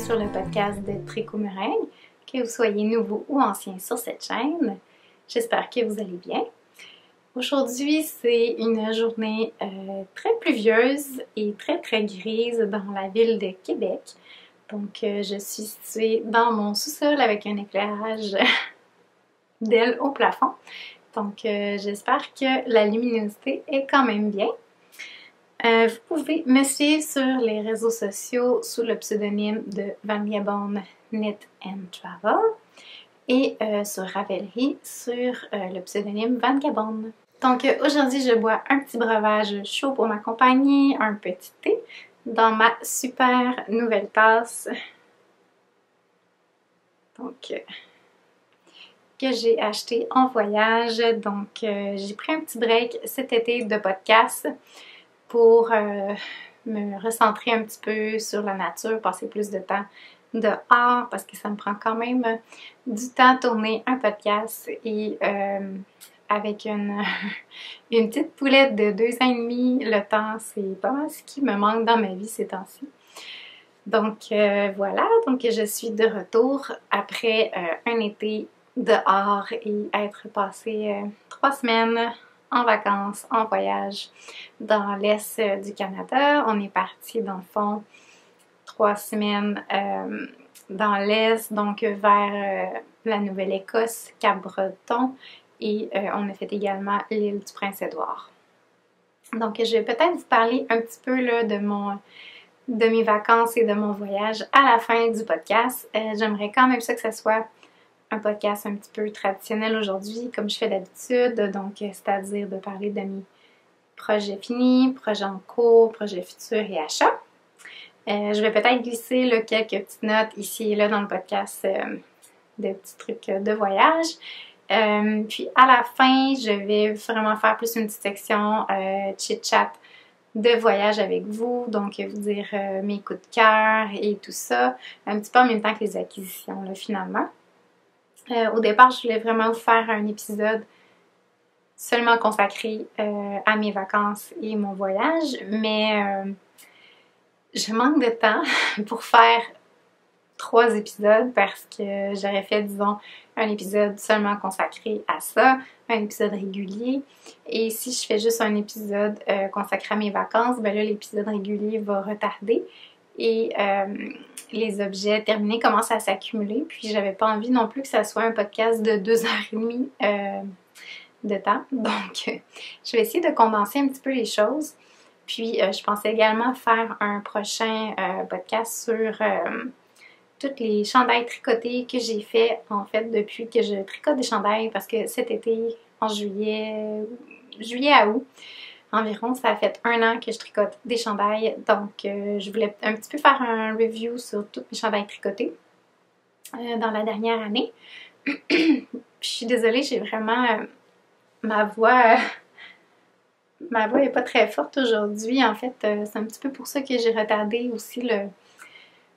sur le podcast de Tricot Meringue, que vous soyez nouveau ou ancien sur cette chaîne. J'espère que vous allez bien. Aujourd'hui, c'est une journée très pluvieuse et très grise dans la ville de Québec. Donc, je suis située dans mon sous-sol avec un éclairage d'ailes au plafond. Donc, j'espère que la luminosité est quand même bien. Vous pouvez me suivre sur les réseaux sociaux sous le pseudonyme de Vangabonde Knit and Travel et sur Ravelry sur le pseudonyme Vangabonde. Donc aujourd'hui, je bois un petit breuvage chaud pour m'accompagner, un petit thé dans ma super nouvelle tasse. Donc, que j'ai acheté en voyage. Donc, j'ai pris un petit break cet été de podcast pour me recentrer un petit peu sur la nature, passer plus de temps dehors parce que ça me prend quand même du temps de tourner un podcast et avec une petite poulette de 2 ans et demi, le temps c'est pas mal ce qui me manque dans ma vie ces temps-ci. Donc voilà, donc je suis de retour après un été dehors et être passé 3 semaines en vacances, en voyage dans l'est du Canada. On est parti dans le fond 3 semaines dans l'est, donc vers la Nouvelle-Écosse, Cap-Breton et on a fait également l'île du Prince-Édouard. Donc je vais peut-être vous parler un petit peu là, de mes vacances et de mon voyage à la fin du podcast. J'aimerais quand même ça que ce soit un podcast un petit peu traditionnel aujourd'hui, comme je fais d'habitude, donc c'est-à-dire de parler de mes projets finis, projets en cours, projets futurs et achats. Je vais peut-être glisser là, quelques petites notes ici et là dans le podcast de petits trucs de voyage. Puis à la fin, je vais vraiment faire plus une petite section chit-chat de voyage avec vous, donc vous dire mes coups de cœur et tout ça, un petit peu en même temps que les acquisitions là, finalement. Au départ, je voulais vraiment vous faire un épisode seulement consacré à mes vacances et mon voyage, mais je manque de temps pour faire 3 épisodes parce que j'aurais fait, disons, un épisode seulement consacré à ça, un épisode régulier. Et si je fais juste un épisode consacré à mes vacances, ben là, l'épisode régulier va retarder. Et les objets terminés commencent à s'accumuler. Puis j'avais pas envie non plus que ça soit un podcast de 2 heures et demie de temps. Donc je vais essayer de condenser un petit peu les choses. Puis je pensais également faire un prochain podcast sur toutes les chandails tricotés que j'ai fait en fait depuis que je tricote des chandails parce que cet été, en juillet à août, environ, ça a fait 1 an que je tricote des chandails, donc je voulais un petit peu faire un review sur tous mes chandails tricotés dans la dernière année. Je suis désolée, j'ai vraiment ma voix est pas très forte aujourd'hui. En fait, c'est un petit peu pour ça que j'ai retardé aussi le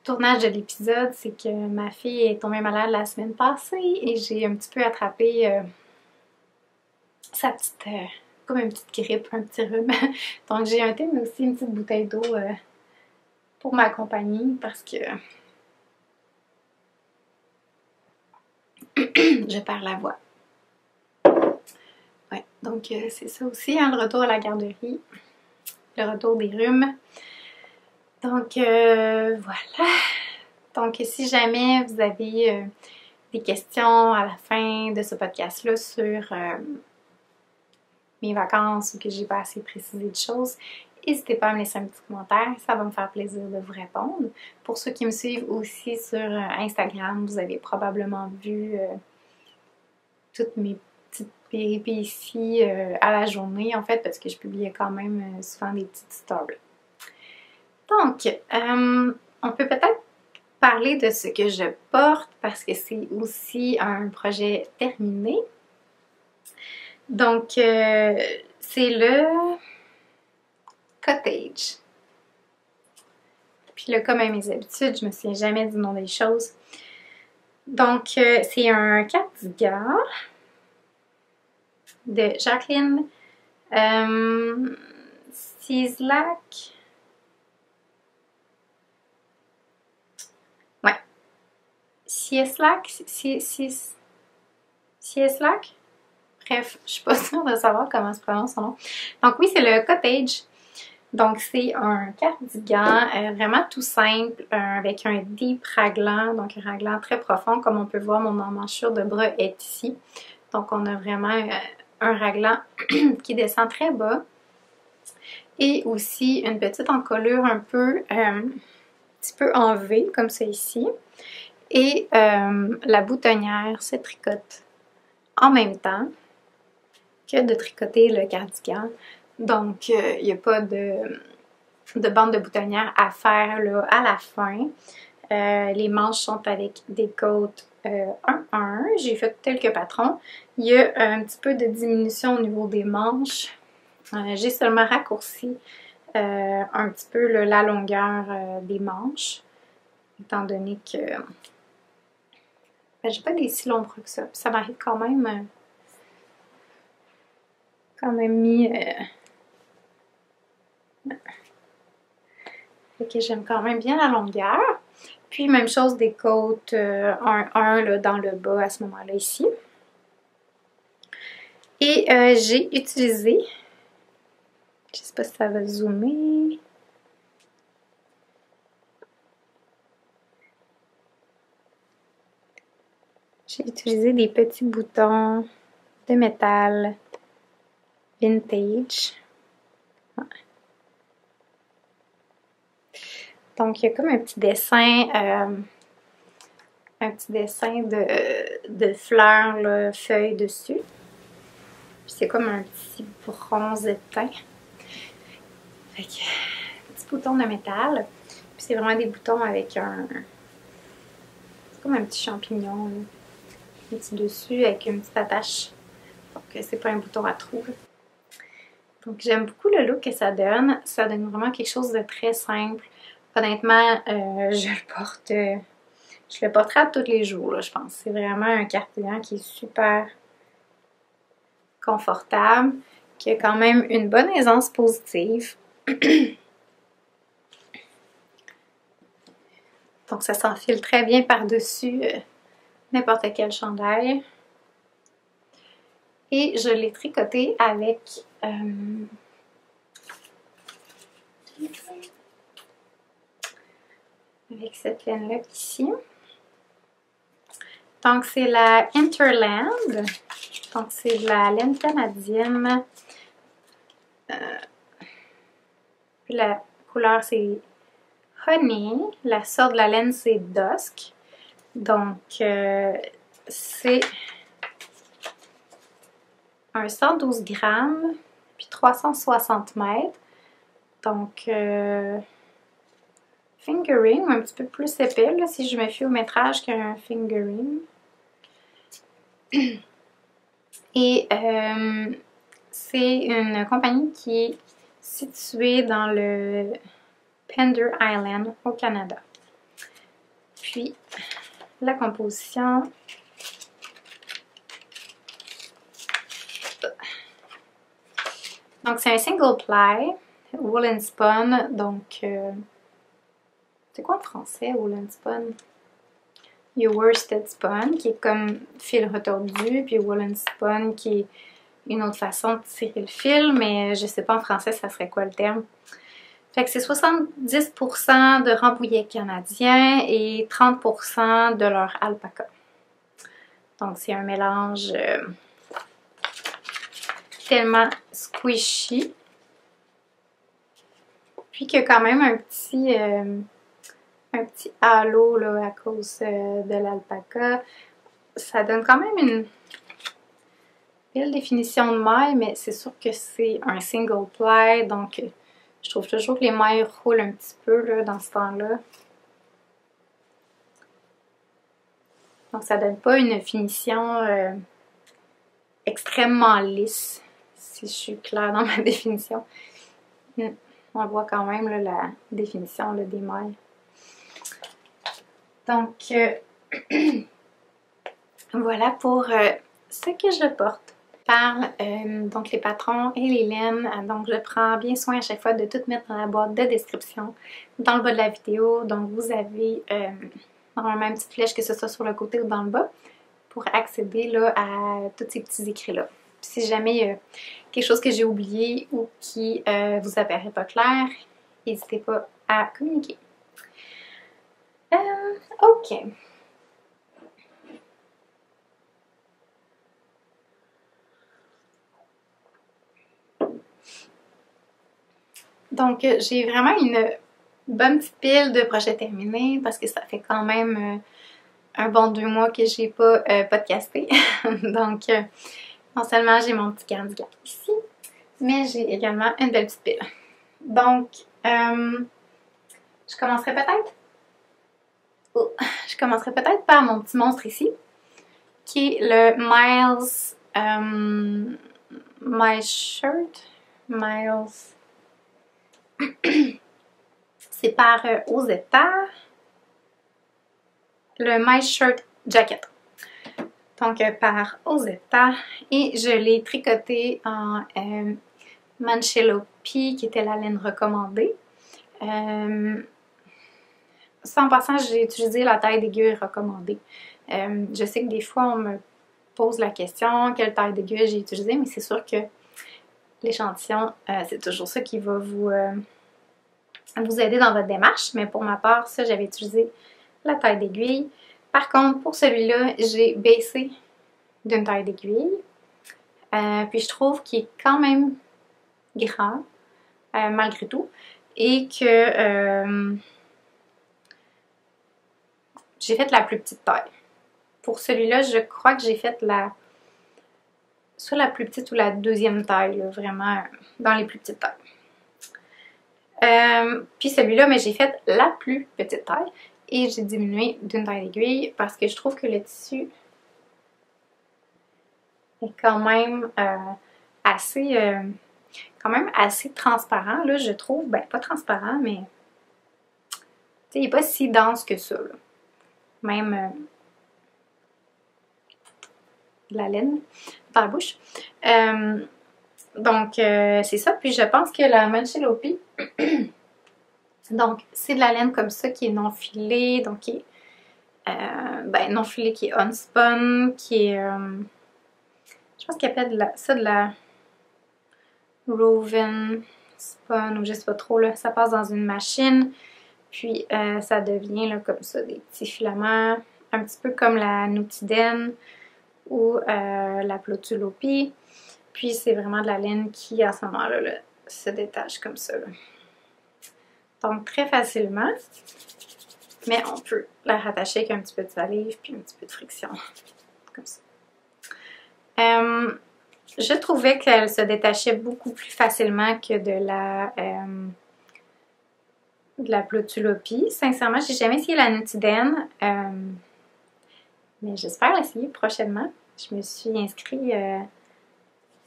tournage de l'épisode. C'est que ma fille est tombée malade la semaine passée et j'ai un petit peu attrapé sa petite... comme une petite grippe, un petit rhume. Donc j'ai un thé, mais aussi une petite bouteille d'eau pour m'accompagner parce que je perds la voix. Ouais, donc c'est ça aussi, hein, le retour à la garderie, le retour des rhumes. Donc voilà. Donc si jamais vous avez des questions à la fin de ce podcast-là sur mes vacances ou que j'ai pas assez précisé de choses, n'hésitez pas à me laisser un petit commentaire, ça va me faire plaisir de vous répondre. Pour ceux qui me suivent aussi sur Instagram, vous avez probablement vu toutes mes petites péripéties à la journée, en fait, parce que je publiais quand même souvent des petites stories. Donc, on peut peut-être parler de ce que je porte parce que c'est aussi un projet terminé. Donc, c'est le Cottage. Puis là, comme à mes habitudes, je me souviens jamais du nom des choses. Donc, c'est un cardigan de Jacqueline Cieslak. Ouais, Cieslak? Cieslak? Bref, je suis pas sûre de savoir comment se prononce son nom. Donc oui, c'est le Cottage. Donc c'est un cardigan vraiment tout simple avec un deep raglan, donc un raglan très profond. Comme on peut voir, mon emmanchure de bras est ici. Donc on a vraiment un raglan qui descend très bas. Et aussi une petite encolure un petit peu en V, comme ça ici. Et la boutonnière se tricote en même temps que de tricoter le cardigan. Donc, il n'y a pas de bande de boutonnière à faire là, à la fin. Les manches sont avec des côtes 1-1. J'ai fait quelques patrons. Il y a un petit peu de diminution au niveau des manches. J'ai seulement raccourci un petit peu là, la longueur des manches, étant donné que j'ai pas des si longs bras que ça. Ça m'arrive quand même mis. Fait que j'aime quand même bien la longueur. Puis même chose des côtes 1-1 là, dans le bas à ce moment-là ici. Et j'ai utilisé, je sais pas si ça va zoomer. J'ai utilisé des petits boutons de métal vintage. Ouais. Donc il y a comme un petit dessin de fleurs, là, feuilles dessus. Puis c'est comme un petit bronze teint. Fait que, petit bouton de métal. Puis c'est vraiment des boutons avec un... C'est comme un petit champignon, là. Un petit dessus avec une petite attache. Donc c'est pas un bouton à trous. Donc j'aime beaucoup le look que ça donne. Ça donne vraiment quelque chose de très simple. Honnêtement, je le porterai à tous les jours, là, je pense. C'est vraiment un cardigan qui est super confortable, qui a quand même une bonne aisance positive. Donc ça s'enfile très bien par-dessus n'importe quel chandail. Et je l'ai tricoté avec cette laine-là ici. Donc c'est la Interland. Donc c'est de la laine canadienne. Puis la couleur c'est Honey. La sorte de la laine c'est Dusk. Donc c'est un 112 grammes, puis 360 mètres. Donc, fingering, un petit peu plus épais, là, si je me fie au métrage qu'un fingering. Et c'est une compagnie qui est située dans le Pender Island, au Canada. Puis, la composition... Donc, c'est un single ply, woolen spun, donc, c'est quoi en français, woolen spun? Il y a worsted spun, qui est comme fil retordu, puis woolen spun, qui est une autre façon de tirer le fil, mais je sais pas en français, ça serait quoi le terme? Fait que c'est 70% de rambouillet canadien et 30% de leur alpaca. Donc, c'est un mélange... tellement squishy, puis qu'il y a quand même un petit halo là, à cause de l'alpaca. Ça donne quand même une belle définition de maille, mais c'est sûr que c'est un single ply, donc je trouve toujours que les mailles roulent un petit peu là, dans ce temps-là. Donc ça donne pas une finition extrêmement lisse, si je suis claire dans ma définition. On voit quand même là, la définition là, des mailles. Donc, voilà pour ce que je porte. Par donc les patrons et les laines. Donc, je prends bien soin à chaque fois de tout mettre dans la boîte de description, dans le bas de la vidéo. Donc, vous avez normalement une petite flèche, que ce soit sur le côté ou dans le bas, pour accéder là, à tous ces petits écrits-là. Si jamais il y a quelque chose que j'ai oublié ou qui vous apparaît pas clair, n'hésitez pas à communiquer. OK. Donc, j'ai vraiment une bonne petite pile de projets terminés parce que ça fait quand même un bon 2 mois que j'ai pas podcasté. Donc, non seulement j'ai mon petit cardigan ici, mais j'ai également une belle petite pile. Donc, je commencerai peut-être par mon petit monstre ici, qui est le Miles. C'est par Ozetta, le My Shirt Jacket. Donc par Ozetta, et je l'ai tricoté en Mancello P, qui était la laine recommandée. Ça, en passant, j'ai utilisé la taille d'aiguille recommandée. Je sais que des fois, on me pose la question quelle taille d'aiguille j'ai utilisée, mais c'est sûr que l'échantillon, c'est toujours ça qui va vous aider dans votre démarche. Mais pour ma part, ça, j'avais utilisé la taille d'aiguille. Par contre, pour celui-là, j'ai baissé d'une taille d'aiguille. Puis je trouve qu'il est quand même grand, malgré tout. Et que j'ai fait la plus petite taille. Pour celui-là, je crois que j'ai fait soit la plus petite ou la deuxième taille, là, vraiment dans les plus petites tailles. Puis celui-là, mais j'ai fait la plus petite taille et j'ai diminué d'une taille d'aiguille parce que je trouve que le tissu est quand même assez transparent, là, je trouve. Ben, pas transparent, mais il n'est pas si dense que ça, là. Même de la laine dans la bouche. Donc, c'est ça. Puis, je pense que la Mancello P, donc, c'est de la laine comme ça qui est non filée, donc qui est non filée, qui est unspun, qui est, je pense qu'il appelle ça de la Woven Spun, ou je sais pas trop, là. Ça passe dans une machine, puis ça devient là, comme ça, des petits filaments, un petit peu comme la Nutiden ou la Plotulopi. Puis c'est vraiment de la laine qui, à ce moment-là, là, se détache comme ça, là. Donc très facilement, mais on peut la rattacher avec un petit peu de salive puis un petit peu de friction, comme ça. Je trouvais qu'elle se détachait beaucoup plus facilement que de la Plotulopi. Sincèrement, j'ai jamais essayé la Nutiden, mais j'espère l'essayer prochainement. Je me suis inscrite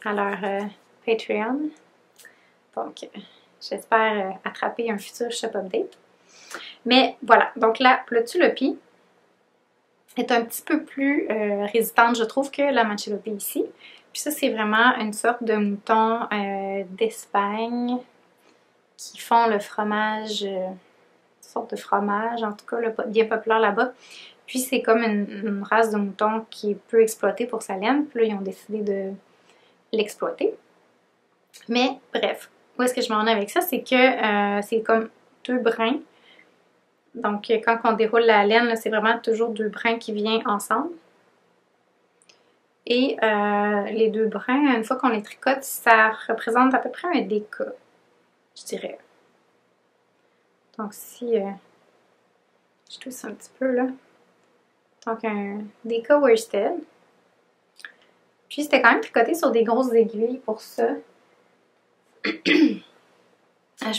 à leur Patreon. Donc, j'espère attraper un futur shop update. Mais voilà, donc la Plotulopi est un petit peu plus résistante, je trouve, que la Mancello P ici. Puis ça, c'est vraiment une sorte de mouton d'Espagne qui font le fromage, une sorte de fromage, en tout cas, bien populaire là-bas. Puis c'est comme une race de mouton qui est peu exploitée pour sa laine. Puis là, ils ont décidé de l'exploiter. Mais bref, où est-ce que je m'en ai avec ça? C'est que c'est comme deux brins. Donc, quand on déroule la laine, c'est vraiment toujours deux brins qui viennent ensemble. Et les deux brins, une fois qu'on les tricote, ça représente à peu près un déca, je dirais. Donc, si je tousse un petit peu là. Donc, un déca worsted. Puis, c'était quand même tricoté sur des grosses aiguilles pour ça. Je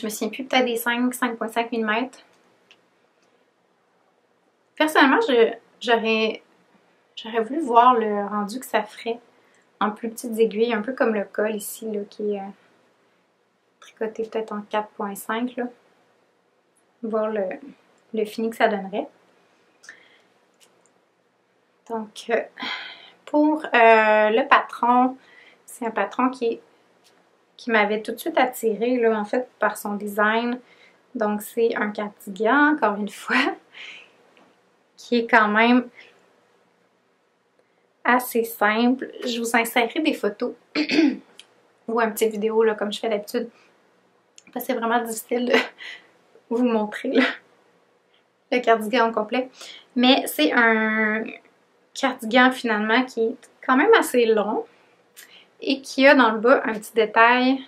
me souviens plus, peut-être des 5,5 mm. Personnellement, j'aurais voulu voir le rendu que ça ferait en plus petites aiguilles, un peu comme le col ici, là, qui est tricoté peut-être en 4,5, là. Voir le fini que ça donnerait. Donc, pour le patron, c'est un patron qui m'avait tout de suite attirée, là, en fait, par son design. Donc, c'est un cardigan, encore une fois. qui est quand même assez simple. Je vous insérerai des photos ou une petite vidéo là, comme je fais d'habitude. Parce que c'est vraiment difficile de vous montrer là, le cardigan au complet. Mais c'est un cardigan finalement qui est quand même assez long et qui a dans le bas un petit détail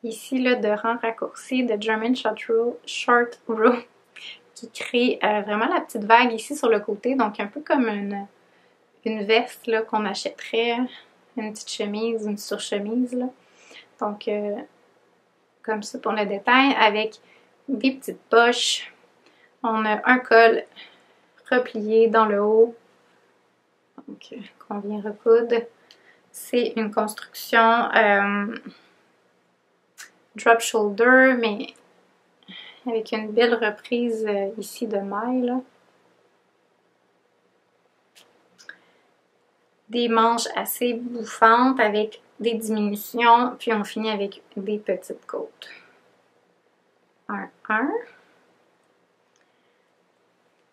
ici là, de rang raccourci de German Short Row qui crée vraiment la petite vague ici sur le côté, donc un peu comme une veste là, qu'on achèterait, une petite chemise, une surchemise là. Donc comme ça pour le détail, avec des petites poches. On a un col replié dans le haut, donc qu'on vient recoudre. C'est une construction drop shoulder, mais avec une belle reprise ici de maille. Là. Des manches assez bouffantes avec des diminutions, puis on finit avec des petites côtes. 1.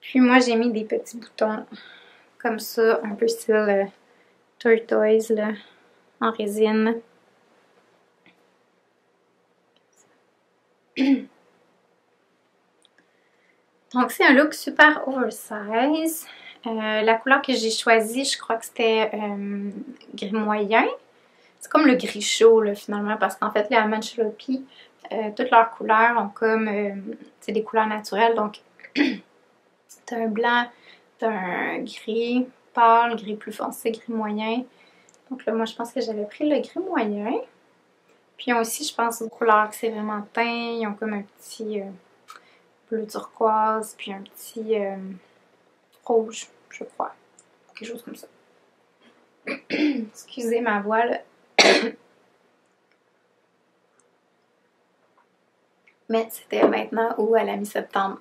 Puis moi, j'ai mis des petits boutons comme ça, un peu style tortoise là, en résine. Donc, c'est un look super oversize. La couleur que j'ai choisie, je crois que c'était gris moyen. C'est comme le gris chaud, là, finalement, parce qu'en fait, les Mancholopi, toutes leurs couleurs ont comme... c'est des couleurs naturelles, donc t'as un blanc, t'as un gris pâle, gris plus foncé, gris moyen. Donc là, moi, je pense que j'avais pris le gris moyen. Puis aussi, je pense aux couleurs que c'est vraiment teint. Ils ont comme un petit bleu turquoise, puis un petit rouge, je crois. Quelque chose comme ça. Excusez ma voix, là. Mais c'était maintenant ou à la mi-septembre.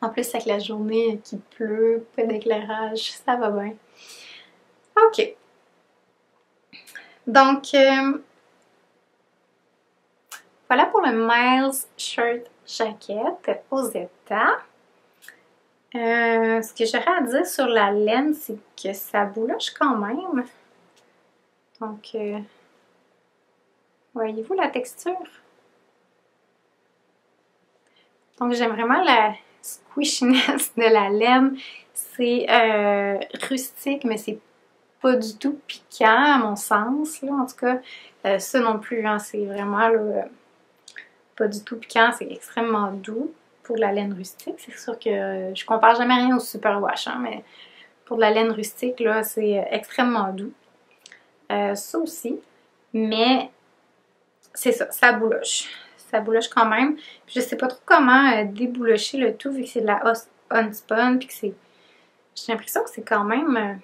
En plus, avec la journée qui pleut, peu d'éclairage, ça va bien. Ok. Donc, voilà pour le Miles Shirt Jacket aux États. Ce que j'aurais à dire sur la laine, c'est que ça bouloche quand même. Donc, voyez-vous la texture? Donc, j'aime vraiment la squishiness de la laine. C'est rustique, mais c'est pas du tout piquant à mon sens, là, en tout cas. Ça non plus, hein, c'est vraiment là, pas du tout piquant, c'est extrêmement doux pour de la laine rustique. C'est sûr que je compare jamais rien au superwash, hein, mais pour de la laine rustique, là, c'est extrêmement doux. Ça aussi, mais c'est ça, ça bouloche. Ça bouloche quand même. Puis je sais pas trop comment déboulocher le tout vu que c'est de la unspun, puis que c'est... J'ai l'impression que c'est quand même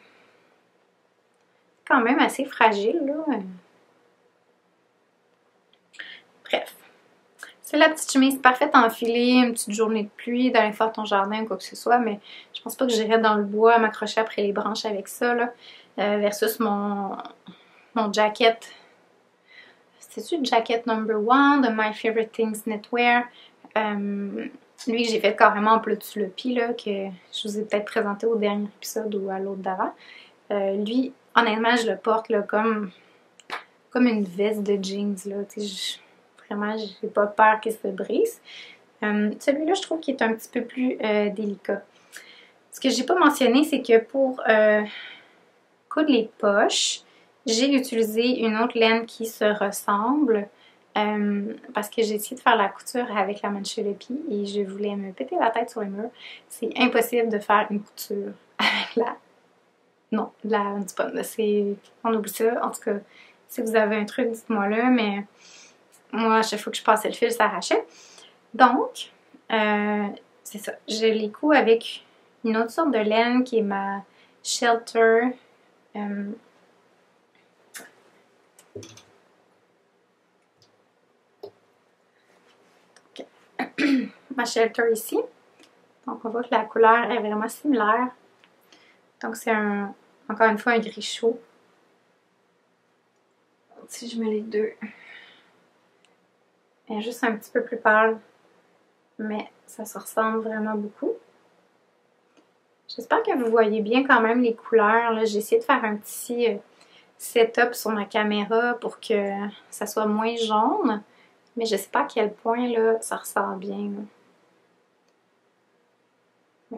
assez fragile, là. Bref. C'est la petite chemise parfaite à enfiler, une petite journée de pluie, d'aller faire ton jardin ou quoi que ce soit, mais je pense pas que j'irais dans le bois m'accrocher après les branches avec ça, là. Versus mon jacket. C'est-tu le jacket number one de My Favorite Things Knitwear? Lui que j'ai fait carrément en Plutulupi, là, que je vous ai peut-être présenté au dernier épisode ou à l'autre d'avant. Lui, honnêtement, je le porte là, comme une veste de jeans, là. Vraiment, j'ai pas peur qu'il se brise. Celui-là, je trouve qu'il est un petit peu plus délicat. Ce que j'ai pas mentionné, c'est que pour coudre les poches, j'ai utilisé une autre laine qui se ressemble parce que j'ai essayé de faire la couture avec la Mancholopi et je voulais me péter la tête sur les murs. C'est impossible de faire une couture avec la... Non, la unspun. On oublie ça. En tout cas, si vous avez un truc, dites-moi là, mais moi, à chaque fois que je passais le fil, ça arrachait. Donc, c'est ça. Je les couds avec une autre sorte de laine qui est ma Shelter. Ma Shelter ici. Donc, on voit que la couleur est vraiment similaire. Donc, c'est encore une fois un gris chaud. Si je mets les deux, elle est juste un petit peu plus pâle mais ça se ressemble vraiment beaucoup. J'espère que vous voyez bien quand même les couleurs. J'ai essayé de faire un petit setup sur ma caméra pour que ça soit moins jaune, mais je sais pas à quel point là, ça ressort bien. Là.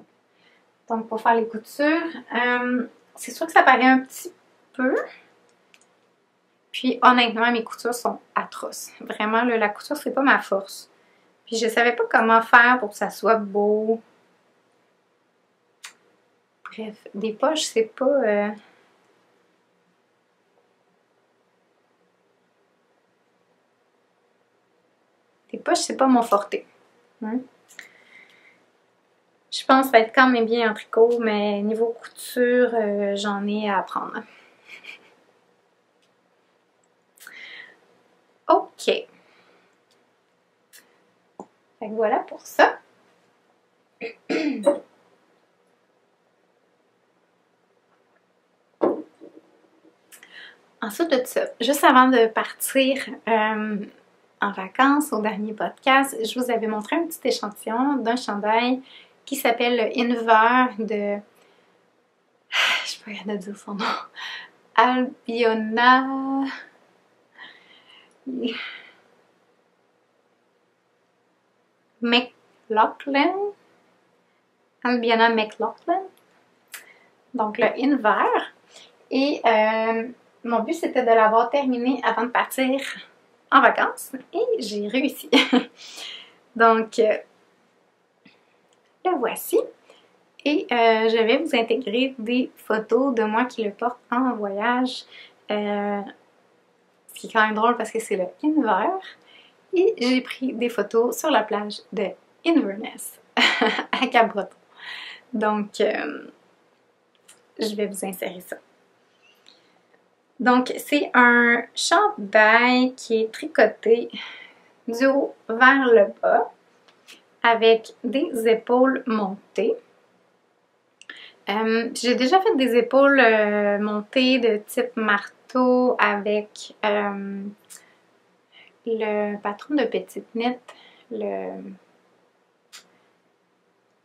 Donc pour faire les coutures, c'est sûr que ça paraît un petit peu. Puis honnêtement, mes coutures sont atroces. Vraiment, là, la couture, c'est pas ma force. Puis je savais pas comment faire pour que ça soit beau. Bref, des poches, c'est pas... Des poches, c'est pas mon forté. Hein? Je pense être quand même bien en tricot, mais niveau couture, j'en ai à apprendre. OK. Fait que voilà pour ça. Ensuite de ça, juste avant de partir en vacances au dernier podcast, je vous avais montré un petit échantillon d'un chandail qui s'appelle le Inver de... Je sais pas rien à dire son nom. Albiona... McLaughlin. Albiona McLaughlin. Donc le Inver. Et mon but c'était de l'avoir terminé avant de partir en vacances. Et j'ai réussi. Donc le voici. Et je vais vous intégrer des photos de moi qui le porte en voyage. Ce qui est quand même drôle parce que c'est le Inver. Et j'ai pris des photos sur la plage de Inverness à Cap-Breton. Donc, je vais vous insérer ça. Donc, c'est un chandail qui est tricoté du haut vers le bas avec des épaules montées. J'ai déjà fait des épaules montées de type marteau avec le patron de Petite Knit,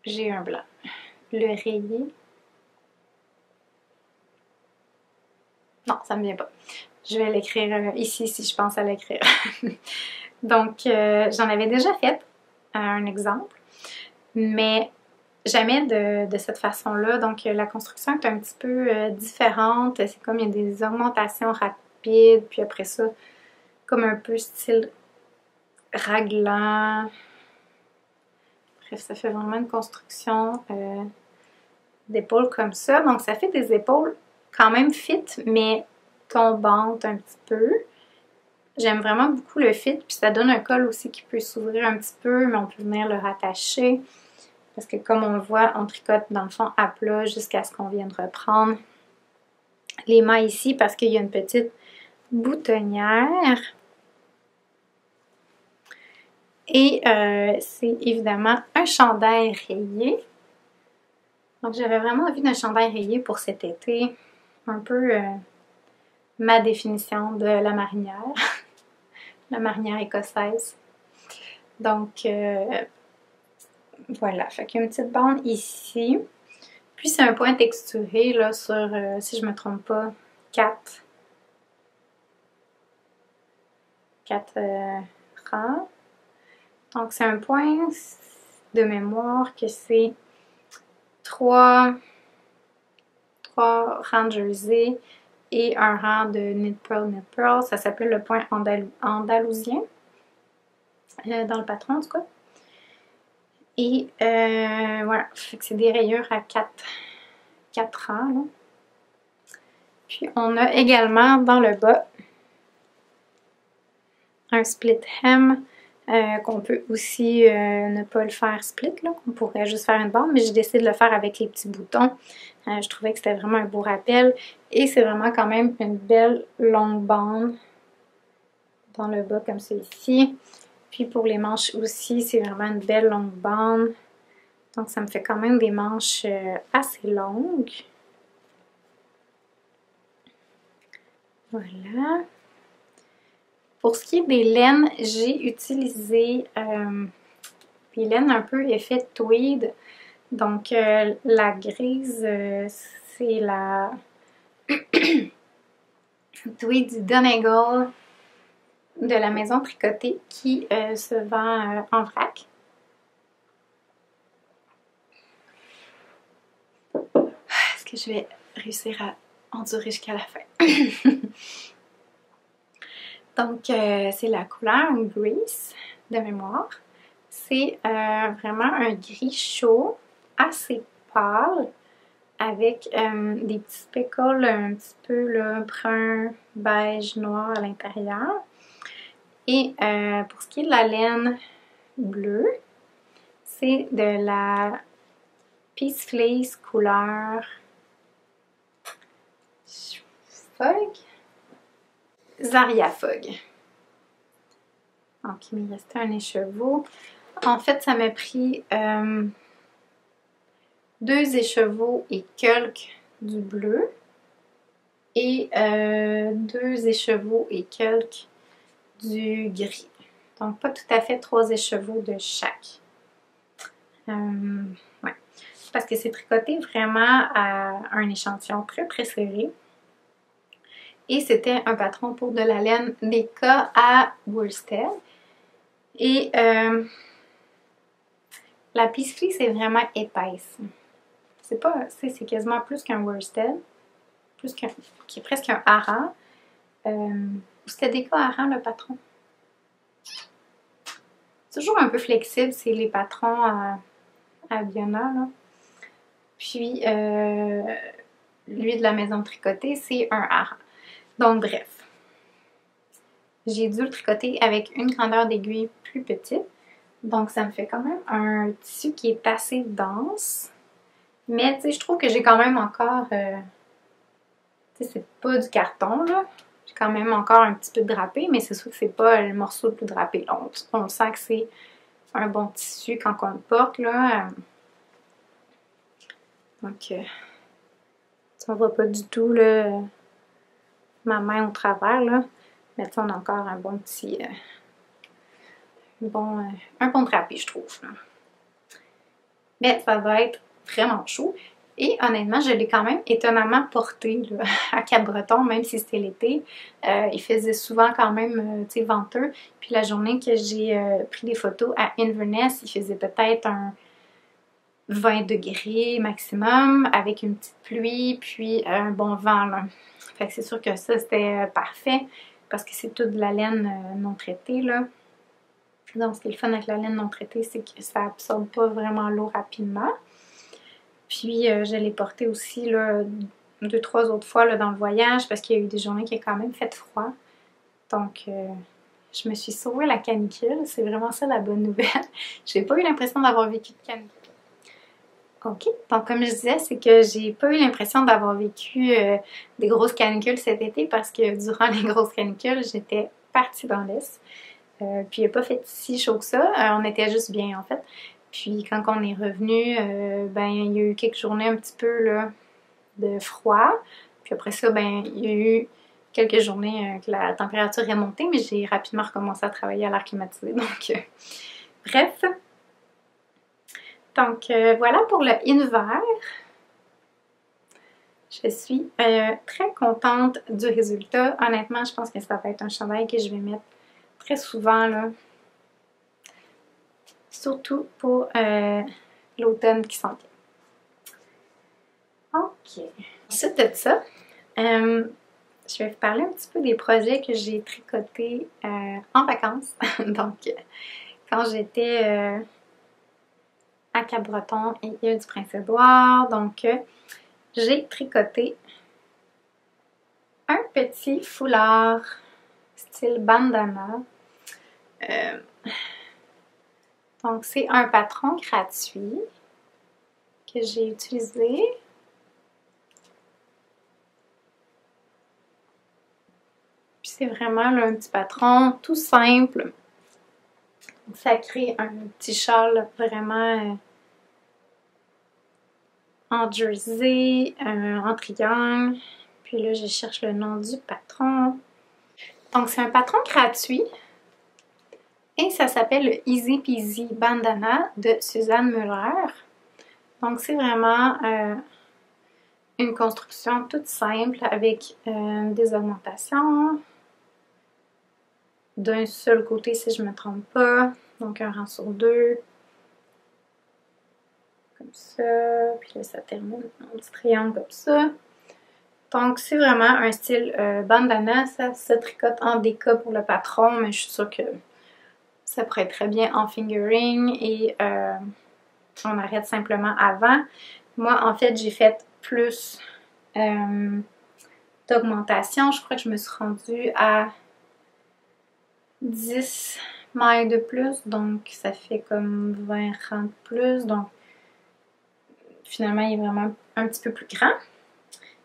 j'ai un blanc, le rayé. Non, ça me vient pas. Je vais l'écrire ici si je pense à l'écrire. Donc, j'en avais déjà fait un exemple, mais jamais de cette façon-là. Donc, la construction est un petit peu différente. C'est comme il y a des augmentations rapides, puis après ça, comme un peu style raglan. Bref, ça fait vraiment une construction d'épaules comme ça. Donc, ça fait des épaules quand même fit, mais tombantes un petit peu. J'aime vraiment beaucoup le fit, puis ça donne un col aussi qui peut s'ouvrir un petit peu, mais on peut venir le rattacher. Parce que comme on le voit, on tricote dans le fond à plat jusqu'à ce qu'on vienne reprendre les mailles ici parce qu'il y a une petite boutonnière. Et c'est évidemment un chandail rayé. Donc j'avais vraiment envie d'un chandail rayé pour cet été. Un peu ma définition de la marinière. La marinière écossaise. Donc voilà, fait qu'il y a une petite bande ici. Puis c'est un point texturé là sur, si je me trompe pas, 4 rangs. Donc c'est un point de mémoire que c'est 3 rangs de jersey et un rang de knit pearl. Ça s'appelle le point andalousien dans le patron en tout cas. Et voilà, fait que c'est des rayures à 4 rangs. Là. Puis on a également dans le bas un split hem qu'on peut aussi ne pas le faire split, là, qu'on pourrait juste faire une bande, mais j'ai décidé de le faire avec les petits boutons. Je trouvais que c'était vraiment un beau rappel et c'est vraiment quand même une belle longue bande dans le bas comme celui-ci. Puis pour les manches aussi, c'est vraiment une belle longue bande. Donc ça me fait quand même des manches assez longues. Voilà. Pour ce qui est des laines, j'ai utilisé des laines un peu effet tweed. Donc la grise, c'est la tweed du Donegal de la maison tricotée qui se vend en vrac. Est-ce que je vais réussir à endurer jusqu'à la fin? Donc, c'est la couleur Grease de mémoire. C'est vraiment un gris chaud, assez pâle, avec des petits speckles un petit peu là, brun, beige, noir à l'intérieur. Et pour ce qui est de la laine bleue, c'est de la Peace Fleece couleur Fog. Zaria Fog. Donc, il me restait un écheveau. En fait, ça m'a pris 2 écheveaux et quelques du bleu et 2 écheveaux et quelques du gris. Donc, pas tout à fait 3 écheveaux de chaque. Ouais. Parce que c'est tricoté vraiment à un échantillon très serré. Et c'était un patron pour de la laine Deka à worsted. Et la Peace Fleece est vraiment épaisse. C'est pas, c'est quasiment plus qu'un worsted, qui est presque un hareng. C'était Deka hareng le patron. C'est toujours un peu flexible, c'est les patrons à Biona, là. Puis lui de la maison tricotée, c'est un hareng. Donc bref, j'ai dû le tricoter avec une grandeur d'aiguille plus petite. Donc ça me fait quand même un tissu qui est assez dense. Mais tu sais, je trouve que j'ai quand même encore... tu sais, c'est pas du carton, là. J'ai quand même encore un petit peu de drapé, mais c'est sûr que c'est pas le morceau le plus drapé. On sent que c'est un bon tissu quand on le porte, là. Donc, on voit pas du tout, là, ma main au travers, là. Mais tu sais, on a encore un bon petit... un bon drapé, je trouve, là. Mais ça va être vraiment chaud. Et honnêtement, je l'ai quand même étonnamment porté là, à Cap-Breton, même si c'était l'été. Il faisait souvent quand même, tu sais, venteux. Puis la journée que j'ai pris des photos à Inverness, il faisait peut-être un 20 degrés maximum, avec une petite pluie, puis un bon vent, là. Fait que c'est sûr que ça, c'était parfait, parce que c'est toute de la laine non traitée, là. Donc, ce qui est le fun avec la laine non traitée, c'est que ça absorbe pas vraiment l'eau rapidement. Puis, je l'ai porté aussi là, 2-3 autres fois là, dans le voyage parce qu'il y a eu des journées qui ont quand même fait froid. Donc, je me suis sauvée la canicule. C'est vraiment ça la bonne nouvelle. J'ai pas eu l'impression d'avoir vécu de canicule. Ok, donc comme je disais, c'est que j'ai pas eu l'impression d'avoir vécu des grosses canicules cet été parce que durant les grosses canicules, j'étais partie dans l'Est. Puis il n'a pas fait si chaud que ça. On était juste bien en fait. Puis quand on est revenu, ben il y a eu quelques journées un petit peu là, de froid. Puis après ça, ben il y a eu quelques journées que la température est montée, mais j'ai rapidement recommencé à travailler à l'air climatisé. Donc bref. Donc voilà pour le hiver. Je suis très contente du résultat. Honnêtement, je pense que ça va être un chandail que je vais mettre très souvent là. Surtout pour l'automne qui s'en vient. Ok. Ensuite de ça, je vais vous parler un petit peu des projets que j'ai tricotés en vacances. Donc, quand j'étais à Cap-Breton et île du Prince-Édouard, donc j'ai tricoté un petit foulard style bandana. Donc, c'est un patron gratuit que j'ai utilisé. Puis c'est vraiment là, un petit patron tout simple. Ça crée un petit châle vraiment en jersey, en triangle. Puis là, je cherche le nom du patron. Donc, c'est un patron gratuit. Et ça s'appelle le Easy Peasy Bandana de Suzanne Muller. Donc c'est vraiment une construction toute simple avec des augmentations d'un seul côté si je ne me trompe pas. Donc un rang sur deux. Comme ça. Puis là ça termine en petit triangle comme ça. Donc c'est vraiment un style bandana. Ça se tricote en déca pour le patron, mais je suis sûre que ça pourrait être très bien en fingering et on arrête simplement avant. Moi en fait j'ai fait plus d'augmentation. Je crois que je me suis rendue à 10 mailles de plus, donc ça fait comme 20 rangs de plus. Donc finalement il est vraiment un petit peu plus grand.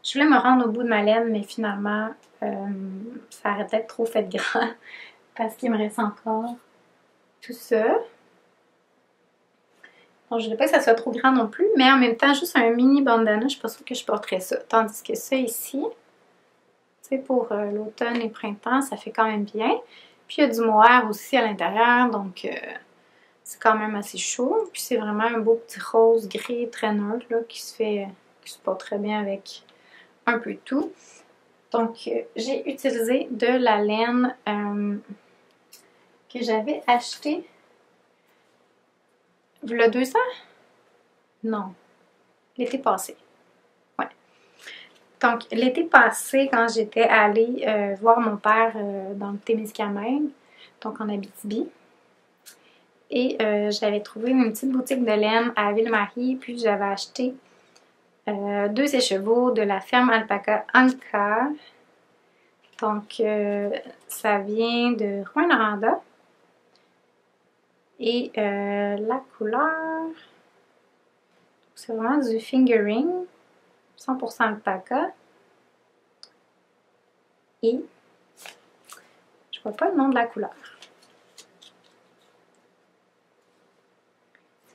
Je voulais me rendre au bout de ma laine, mais finalement ça aurait peut-être trop fait grand parce qu'il me reste encore tout ça. Bon, je ne voulais pas que ça soit trop grand non plus, mais en même temps, juste un mini bandana, je suis pas sûre que je porterais ça. Tandis que ça ici, tu sais, pour l'automne et printemps, ça fait quand même bien. Puis il y a du mohair aussi à l'intérieur, donc c'est quand même assez chaud. Puis c'est vraiment un beau petit rose gris très neutre là, qui se porte très bien avec un peu de tout. Donc j'ai utilisé de la laine que j'avais achetée le 200? Non, l'été passé. Ouais. Donc, l'été passé, quand j'étais allée voir mon père dans le Témiscamingue, donc en Abitibi, et j'avais trouvé une petite boutique de laine à Ville-Marie, puis j'avais acheté 2 écheveaux de la ferme Alpaca Anka. Donc, ça vient de Rouyn-Noranda. Et la couleur, c'est vraiment du fingering, 100% alpaca. Et je vois pas le nom de la couleur.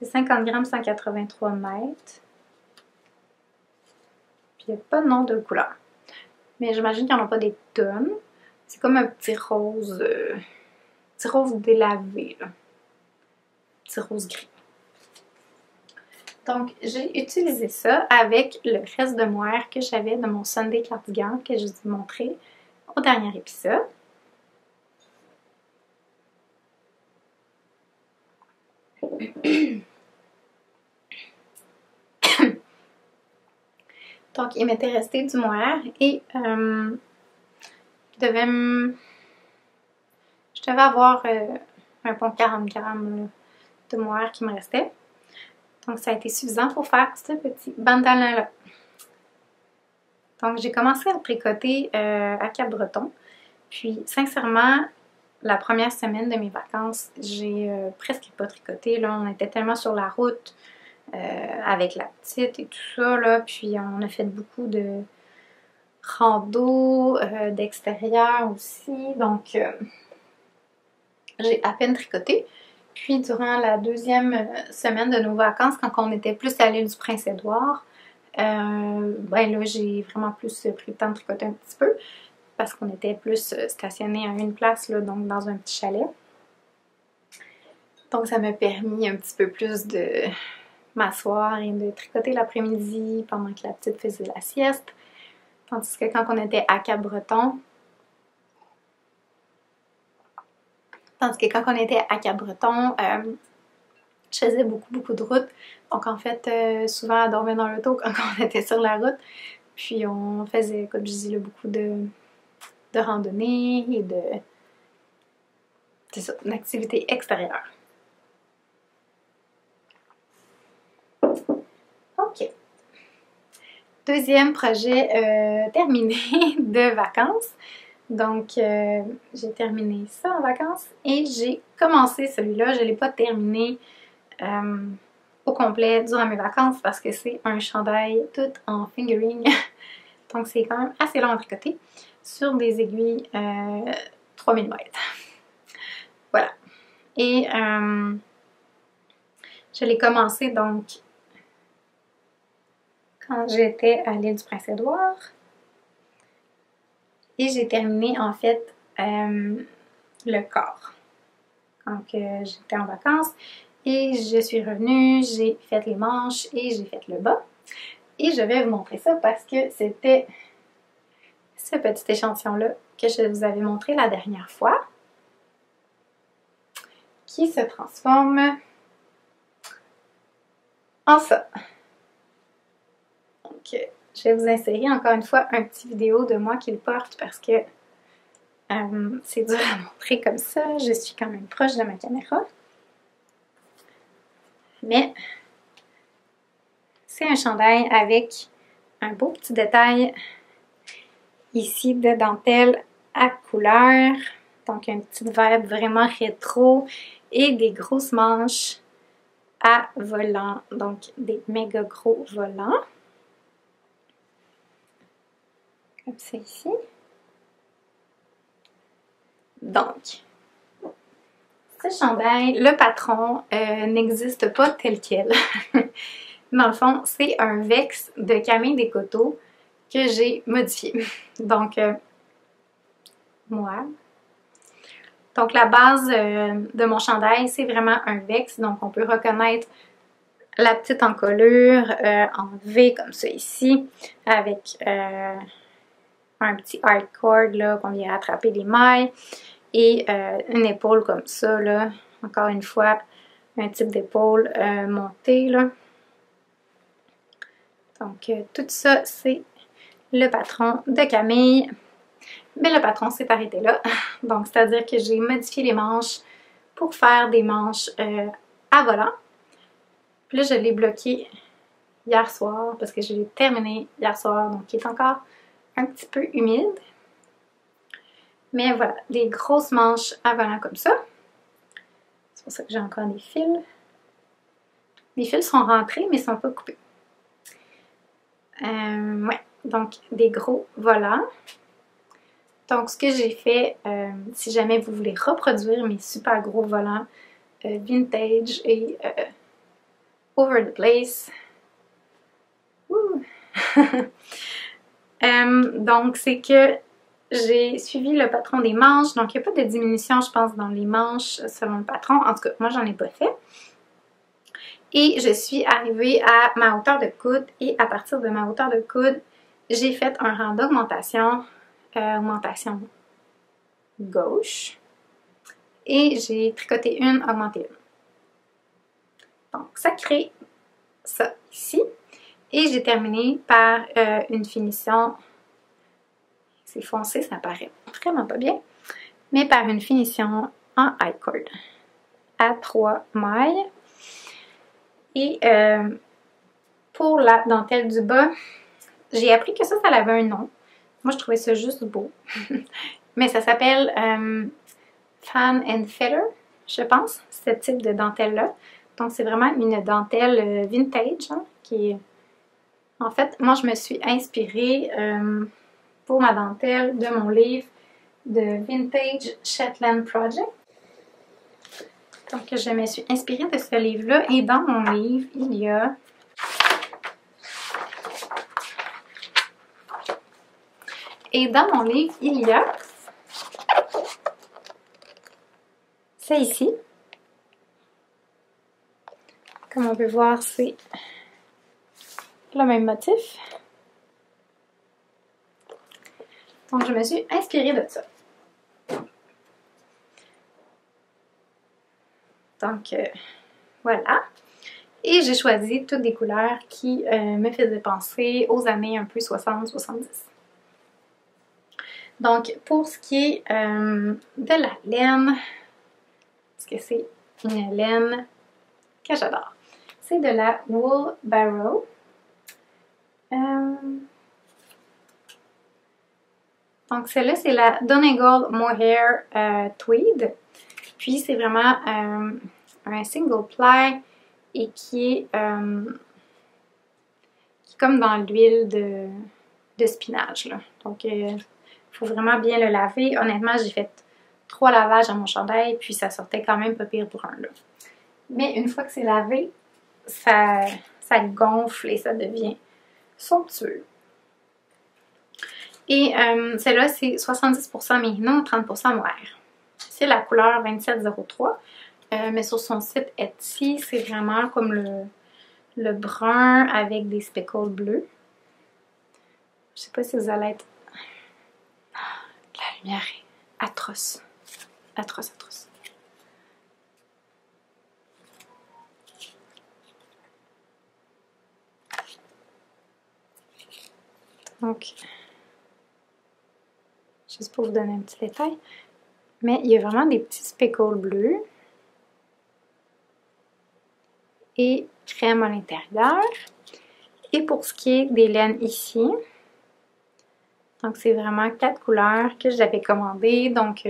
C'est 50 grammes, 183 mètres. Puis il n'y a pas de nom de couleur. Mais j'imagine qu'il n'y en a pas des tonnes. C'est comme un petit rose délavé, là. Petit rose gris. Donc, j'ai utilisé ça avec le reste de mohair que j'avais de mon Sunday cardigan que je vous ai montré au dernier épisode. Donc, il m'était resté du mohair et je devais avoir un bon 40 grammes de mohair qui me restait. Donc, ça a été suffisant pour faire ce petit bandana-là. Donc, j'ai commencé à tricoter à Cap-Breton. Puis, sincèrement, la première semaine de mes vacances, j'ai presque pas tricoté. Là, on était tellement sur la route avec la petite et tout ça. Là, puis, on a fait beaucoup de rando, d'extérieur aussi. Donc, j'ai à peine tricoté. Puis, durant la deuxième semaine de nos vacances, quand on était plus à l'île du Prince-Édouard, ben là, j'ai vraiment plus pris le temps de tricoter un petit peu parce qu'on était plus stationnés à une place, là, donc dans un petit chalet. Donc, ça m'a permis un petit peu plus de m'asseoir et de tricoter l'après-midi pendant que la petite faisait la sieste. Tandis que quand on était à Cap-Breton, je faisais beaucoup de route. Donc en fait, souvent elle dormait dans l'auto quand on était sur la route. Puis on faisait, comme je dis, là, beaucoup de randonnées et d'activités extérieures. Ok. Deuxième projet terminé de vacances. Donc, j'ai terminé ça en vacances et j'ai commencé celui-là. Je ne l'ai pas terminé au complet durant mes vacances parce que c'est un chandail tout en fingering. Donc, c'est quand même assez long à tricoter sur des aiguilles 3000 mètres. Voilà. Et je l'ai commencé donc quand j'étais à l'île du Prince-Édouard. Et j'ai terminé en fait le corps. quand j'étais en vacances. Et je suis revenue, j'ai fait les manches et j'ai fait le bas. Et je vais vous montrer ça parce que c'était ce petit échantillon-là que je vous avais montré la dernière fois, qui se transforme en ça. Donc, je vais vous insérer encore une fois un petit vidéo de moi qui le porte parce que c'est dur à montrer comme ça. Je suis quand même proche de ma caméra. Mais c'est un chandail avec un beau petit détail ici de dentelle à couleur. Donc, une petite vibe vraiment rétro et des grosses manches à volants. Donc, des méga gros volants. Comme ça ici. Donc, ce chandail, le patron n'existe pas tel quel. Dans le fond, c'est un Vex de Camille Descoteaux que j'ai modifié. Donc, moi. Donc, la base de mon chandail, c'est vraiment un Vex. Donc, on peut reconnaître la petite encolure en V comme ça ici, avec un petit hardcore là qu'on vient attraper les mailles et une épaule comme ça là. Encore une fois, un type d'épaule montée là. Donc, tout ça, c'est le patron de Camille. Mais le patron s'est arrêté là. Donc, c'est-à-dire que j'ai modifié les manches pour faire des manches à volant. Puis là, je l'ai bloqué hier soir parce que je l'ai terminé hier soir. Donc, il est encore un petit peu humide. Mais voilà, des grosses manches à volant comme ça. C'est pour ça que j'ai encore des fils. Les fils sont rentrés, mais ils ne sont pas coupés. Ouais, donc des gros volants. Donc, ce que j'ai fait, si jamais vous voulez reproduire mes super gros volants vintage et over the place. Donc, c'est que j'ai suivi le patron des manches. Donc, il n'y a pas de diminution, je pense, dans les manches selon le patron. En tout cas, moi, j'en ai pas fait. Et je suis arrivée à ma hauteur de coude. Et à partir de ma hauteur de coude, j'ai fait un rang d'augmentation. Augmentation gauche. Et j'ai tricoté une, augmenté une. Donc, ça crée ça ici. Et j'ai terminé par une finition. C'est foncé, ça paraît vraiment pas bien. Mais par une finition en high cord à 3 mailles. Et pour la dentelle du bas, j'ai appris que ça avait un nom. Moi, je trouvais ça juste beau. Mais ça s'appelle Fan and Feather, je pense, ce type de dentelle-là. Donc, c'est vraiment une dentelle vintage, hein, qui est... En fait, moi, je me suis inspirée pour ma dentelle de mon livre de Vintage Shetland Project. Donc, je me suis inspirée de ce livre-là. Et dans mon livre, il y a... ça ici. Comme on peut voir, c'est le même motif. Donc, je me suis inspirée de ça. Donc, voilà. Et j'ai choisi toutes des couleurs qui me faisaient penser aux années un peu 60-70. Donc, pour ce qui est de la laine, parce que c'est une laine que j'adore, c'est de la Wool Barrow. Donc, celle-là, c'est la Donegal Mohair Tweed. Puis, c'est vraiment un single ply et qui est comme dans l'huile de spinach, là. Donc, il faut vraiment bien le laver. Honnêtement, j'ai fait 3 lavages à mon chandail, puis ça sortait quand même pas pire brun, là. Mais une fois que c'est lavé, ça gonfle et ça devient somptueux. Et celle-là, c'est 70% mérino, 30% mohair. c'est la couleur 2703. Mais sur son site Etsy, c'est vraiment comme le brun avec des speckles bleus. Je sais pas si vous allez être... La lumière est atroce. Atroce, atroce. Donc, juste pour vous donner un petit détail, mais il y a vraiment des petits speckles bleus et crème à l'intérieur. Et pour ce qui est des laines ici, donc c'est vraiment 4 couleurs que j'avais commandées. Donc,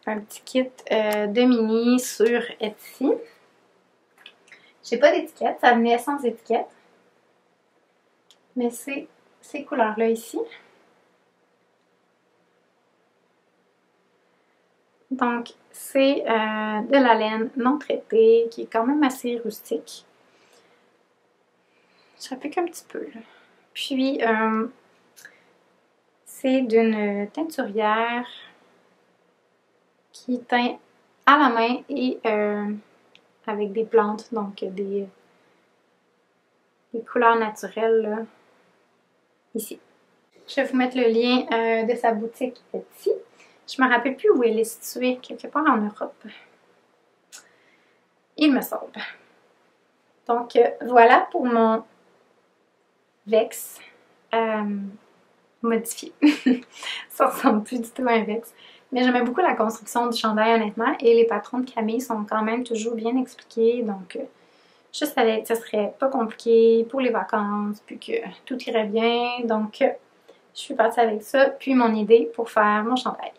un petit kit de mini sur Etsy. J'ai pas d'étiquette, ça venait sans étiquette. Mais c'est ces couleurs-là ici. Donc, c'est de la laine non traitée qui est quand même assez rustique. Ça pique un petit peu, là. Puis, c'est d'une teinturière qui teint à la main et avec des plantes, donc des couleurs naturelles, là, ici. Je vais vous mettre le lien de sa boutique Etsy. Je me rappelle plus où elle est située, quelque part en Europe. Il me semble. Donc, voilà pour mon Vex modifié. Ça ressemble plus du tout à un Vex. Mais j'aimais beaucoup la construction du chandail, honnêtement. Et les patrons de Camille sont quand même toujours bien expliqués. Donc, je savais que ce serait pas compliqué pour les vacances, puis que tout irait bien. Donc, je suis partie avec ça, puis mon idée pour faire mon chandail.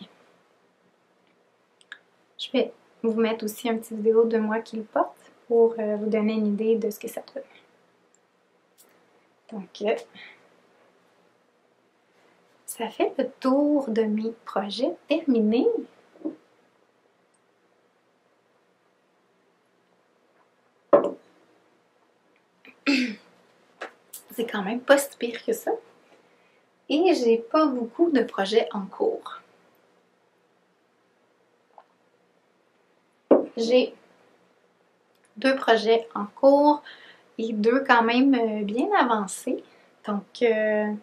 Je vais vous mettre aussi une petite vidéo de moi qui le porte pour vous donner une idée de ce que ça donne. Donc, ça fait le tour de mes projets terminés. C'est quand même pas si pire que ça. Et j'ai pas beaucoup de projets en cours. J'ai 2 projets en cours et 2 quand même bien avancés. Donc, ouais.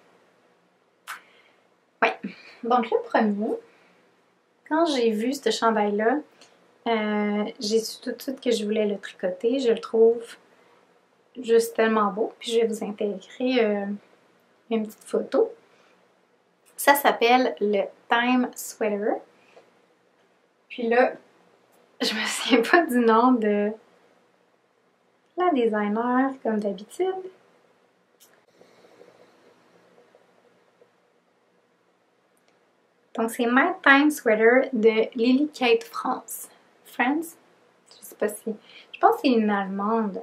Donc, le premier, quand j'ai vu ce chandail-là, j'ai su tout de suite que je voulais le tricoter. Je le trouve juste tellement beau. Puis, je vais vous intégrer une petite photo. Ça s'appelle le Time Sweater. Puis là, je me souviens pas du nom de la designer, comme d'habitude. Donc, c'est My Time Sweater de Lily Kate France. France? Je sais pas si... Je pense que c'est une Allemande.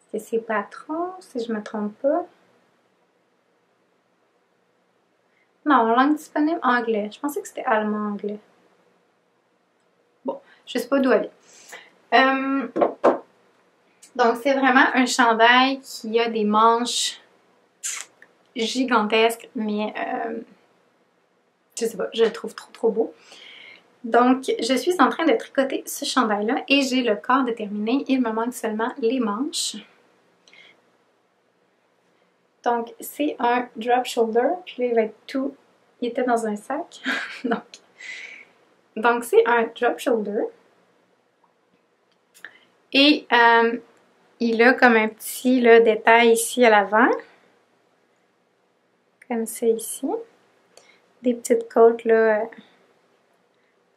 C'est ses patrons, si je me trompe pas. Non, langue disponible, anglais. Je pensais que c'était allemand-anglais. Bon, je sais pas d'où elle est. Donc, c'est vraiment un chandail qui a des manches gigantesques, mais je sais pas, je le trouve trop beau. Donc, je suis en train de tricoter ce chandail-là et j'ai le corps de terminé. Il me manque seulement les manches. Donc, c'est un drop shoulder. Puis là, il va être tout... Il était dans un sac. Donc c'est un drop shoulder. Et il a comme un petit là, détail ici à l'avant. Comme ça ici. Des petites côtes là,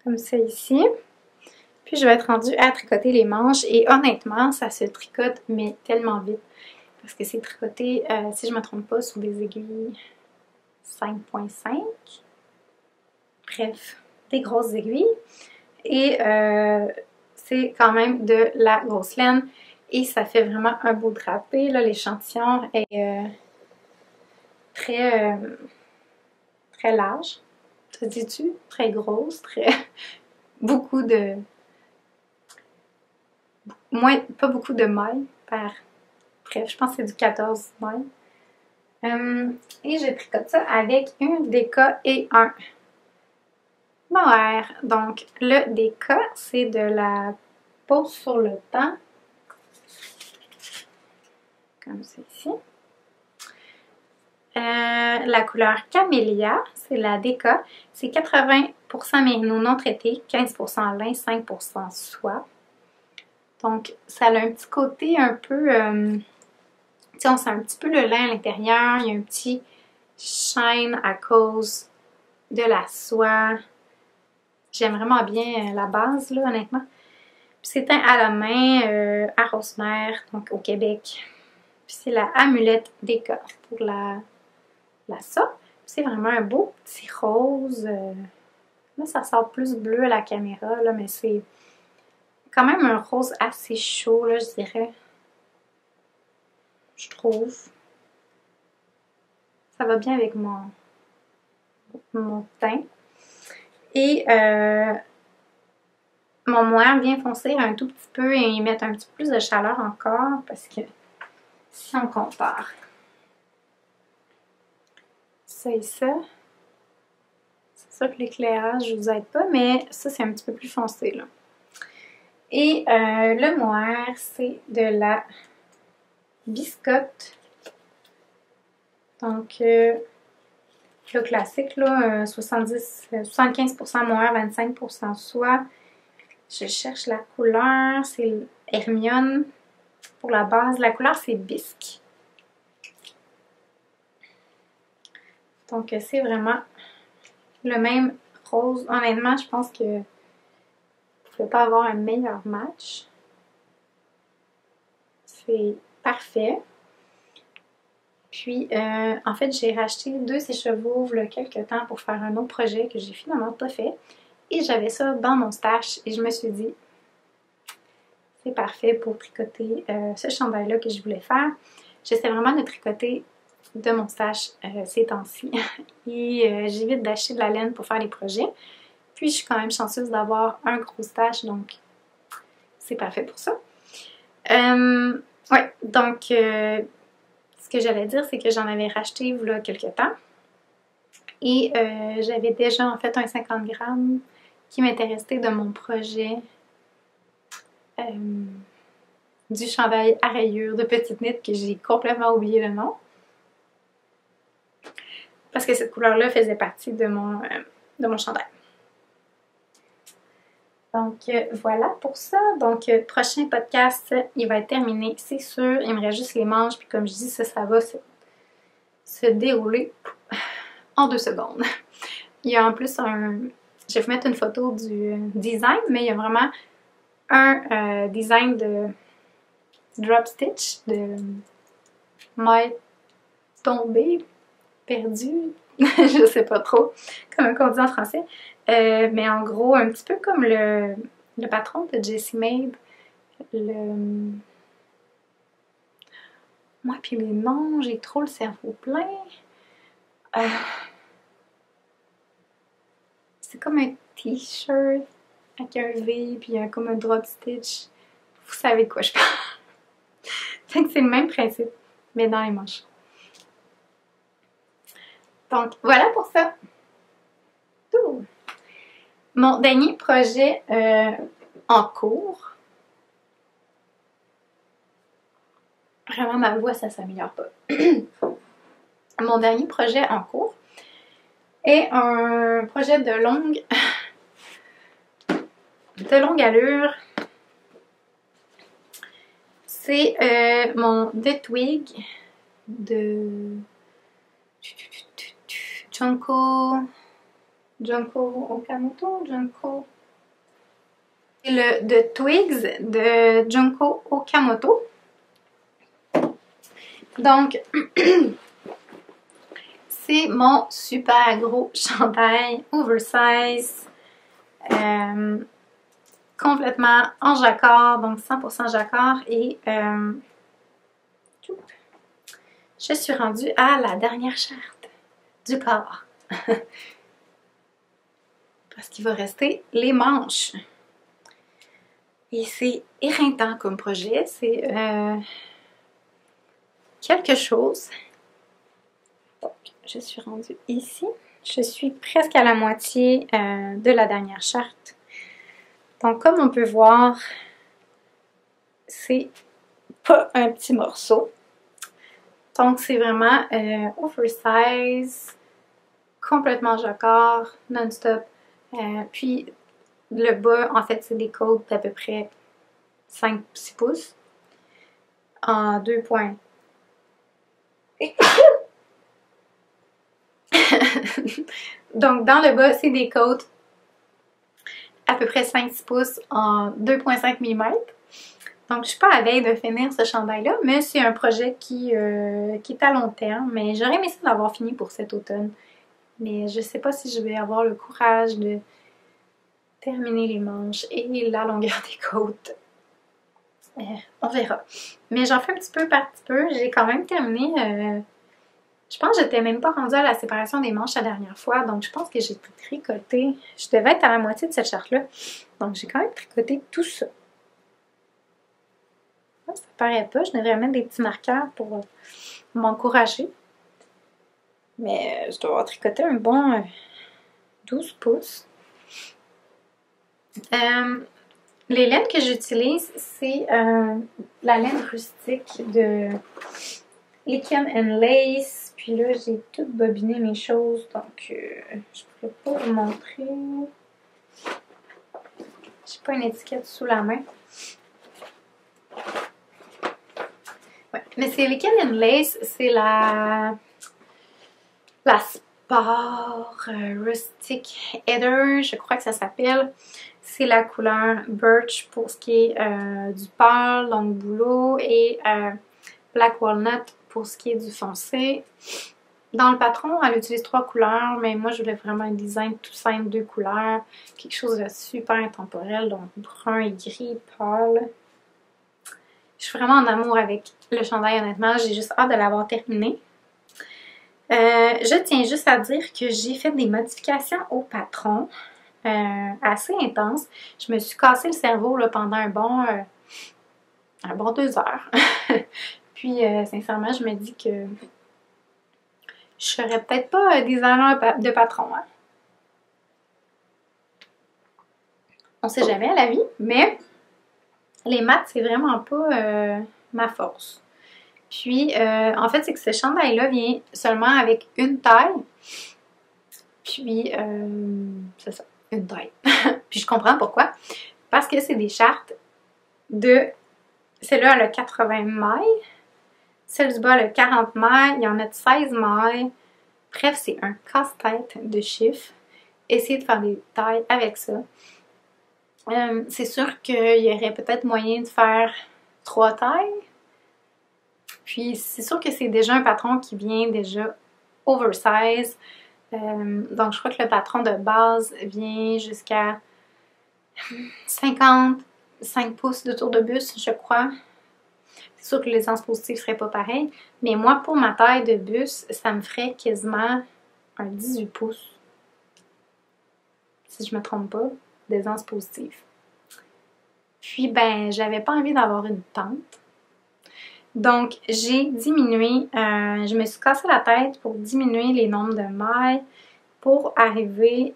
comme ça ici. Puis je vais être rendue à tricoter les manches. Et honnêtement, ça se tricote mais tellement vite. Parce que c'est tricoté, si je ne me trompe pas, sur des aiguilles 5.5. Bref, des grosses aiguilles. Et c'est quand même de la grosse laine. Et ça fait vraiment un beau drapé. Là, l'échantillon est très large. Ça dit-tu? Très grosse, très... beaucoup de... Pas beaucoup de mailles par... Bref, je pense que c'est du 14 mailles. Et je tricote ça avec une DK et un mohair. Donc, le déca, c'est de la pose sur le temps. Comme ça ici. La couleur Camélia, c'est la déca. C'est 80% mérino non traité, 15% lin, 5% soie. Donc, ça a un petit côté un peu... tu sais, on sent un petit peu le lin à l'intérieur. Il y a un petit shine à cause de la soie. J'aime vraiment bien la base, là, honnêtement. Puis c'est teint à la main, à Rosemère, donc au Québec. Puis c'est la Amulette Déca pour la ça. C'est vraiment un beau petit rose. Là, ça sort plus bleu à la caméra, là, mais c'est quand même un rose assez chaud, là, je dirais. Je trouve. Ça va bien avec mon teint. Et mon mohair vient foncer un tout petit peu et y mettre un petit peu plus de chaleur encore parce que si on compare ça et ça, c'est sûr que l'éclairage ne vous aide pas, mais ça c'est un petit peu plus foncé là. Et le mohair, c'est de la biscotte. Donc le classique là, 75% mohair, 25% soie. Je cherche la couleur, c'est Hermione pour la base. La couleur, c'est bisque. Donc, c'est vraiment le même rose. Honnêtement, je pense que je ne pouvais pas avoir un meilleur match. C'est parfait. Puis, en fait, j'ai racheté 2 sèche-cheveux il y a quelques temps pour faire un autre projet que j'ai finalement pas fait. Et j'avais ça dans mon stash et je me suis dit, c'est parfait pour tricoter ce chandail-là que je voulais faire. J'essaie vraiment de tricoter de mon stash ces temps-ci. Et j'évite d'acheter de la laine pour faire les projets. Puis je suis quand même chanceuse d'avoir un gros stash, donc c'est parfait pour ça. Ouais, donc ce que j'allais dire, c'est que j'en avais racheté il y a quelques temps. Et j'avais déjà en fait un 50 grammes qui m'était resté de mon projet du chandail à rayures de petite knit que j'ai complètement oublié le nom. Parce que cette couleur-là faisait partie de mon chandail. Donc voilà pour ça. Donc prochain podcast, il va être terminé, c'est sûr. Il me reste juste les manches. Puis comme je dis, ça va se dérouler en 2 secondes. Il y a en plus je vais vous mettre une photo du design, mais il y a vraiment un design de drop stitch, de maille tombée, perdue, je sais pas trop comment on dit en français. Mais en gros, un petit peu comme le patron de Jessie Mabe. Moi, puis les noms, j'ai trop le cerveau plein. C'est comme un t-shirt avec un V, puis comme un drop stitch. Vous savez de quoi je parle. C'est le même principe, mais dans les manches. Donc, voilà pour ça. Tout. Mon dernier projet en cours. Vraiment, ma voix, ça s'améliore pas. Mon dernier projet en cours est un projet de longue allure. C'est mon Detwig de Junko Okamoto. C'est le de Twigs de Junko Okamoto. Donc, c'est mon super gros chandail oversize. Complètement en jacquard, donc 100% jacquard. Et je suis rendue à la dernière charte du corps. Parce qu'il va rester les manches. Et c'est éreintant comme projet. C'est quelque chose. Donc, je suis rendue ici. Je suis presque à la moitié de la dernière charte. Donc, comme on peut voir, c'est pas un petit morceau. Donc, c'est vraiment oversize, complètement jacquard, non-stop. Puis, le bas, en fait, c'est des côtes d'à peu près 5-6 pouces en 2 points. Donc, dans le bas, c'est des côtes à peu près 5-6 pouces en 2,5 mm. Donc, je suis pas à veille de finir ce chandail-là, mais c'est un projet qui est à long terme. Mais j'aurais aimé ça d'avoir fini pour cet automne. Mais je sais pas si je vais avoir le courage de terminer les manches et la longueur des côtes. On verra. Mais j'en fais un petit peu par petit peu. J'ai quand même terminé... je pense que j'étais même pas rendue à la séparation des manches la dernière fois. Donc, je pense que j'ai tricoté. Je devais être à la moitié de cette charte-là. Donc, j'ai quand même tricoté tout ça. Ça paraît pas. Je devrais mettre des petits marqueurs pour m'encourager. Mais je dois avoir tricoté un bon 12 pouces. Les laines que j'utilise, c'est la laine rustique de Lichen and Lace. Puis là, j'ai tout bobiné mes choses, donc je pourrais pas vous montrer. J'ai pas une étiquette sous la main. Ouais. Mais c'est Lichen and Lace, c'est la Sport Rustic Heather, je crois que ça s'appelle. C'est la couleur Birch pour ce qui est du pâle, long bouleau, et Black Walnut pour ce qui est du foncé. Dans le patron, elle utilise 3 couleurs, mais moi je voulais vraiment un design tout simple, 2 couleurs. Quelque chose de super intemporel, donc brun et gris pâle. Je suis vraiment en amour avec le chandail, honnêtement. J'ai juste hâte de l'avoir terminé. Je tiens juste à dire que j'ai fait des modifications au patron assez intenses. Je me suis cassé le cerveau là, pendant un bon 2 heures. Puis, sincèrement, je me dis que je serais peut-être pas designer de patron. Hein? On sait jamais à la vie, mais les maths, c'est vraiment pas ma force. Puis, en fait, c'est que ce chandail-là vient seulement avec une taille. Puis, c'est ça, une taille. Puis, je comprends pourquoi. Parce que c'est des chartes de... Celle-là, elle a 80 mailles. Celle du bas, elle a 40 mailles. Il y en a de 16 mailles. Bref, c'est un casse-tête de chiffres. Essayez de faire des tailles avec ça. C'est sûr qu'il y aurait peut-être moyen de faire 3 tailles. Puis, c'est sûr que c'est déjà un patron qui vient déjà oversize. Donc, je crois que le patron de base vient jusqu'à 55 pouces de tour de bus, je crois. C'est sûr que les aisance positive ne seraient pas pareils. Mais moi, pour ma taille de bus, ça me ferait quasiment un 18 pouces. Si je ne me trompe pas, d'aisance positive. Puis, ben, j'avais pas envie d'avoir une tente. Donc, j'ai diminué, je me suis cassé la tête pour diminuer les nombres de mailles pour arriver,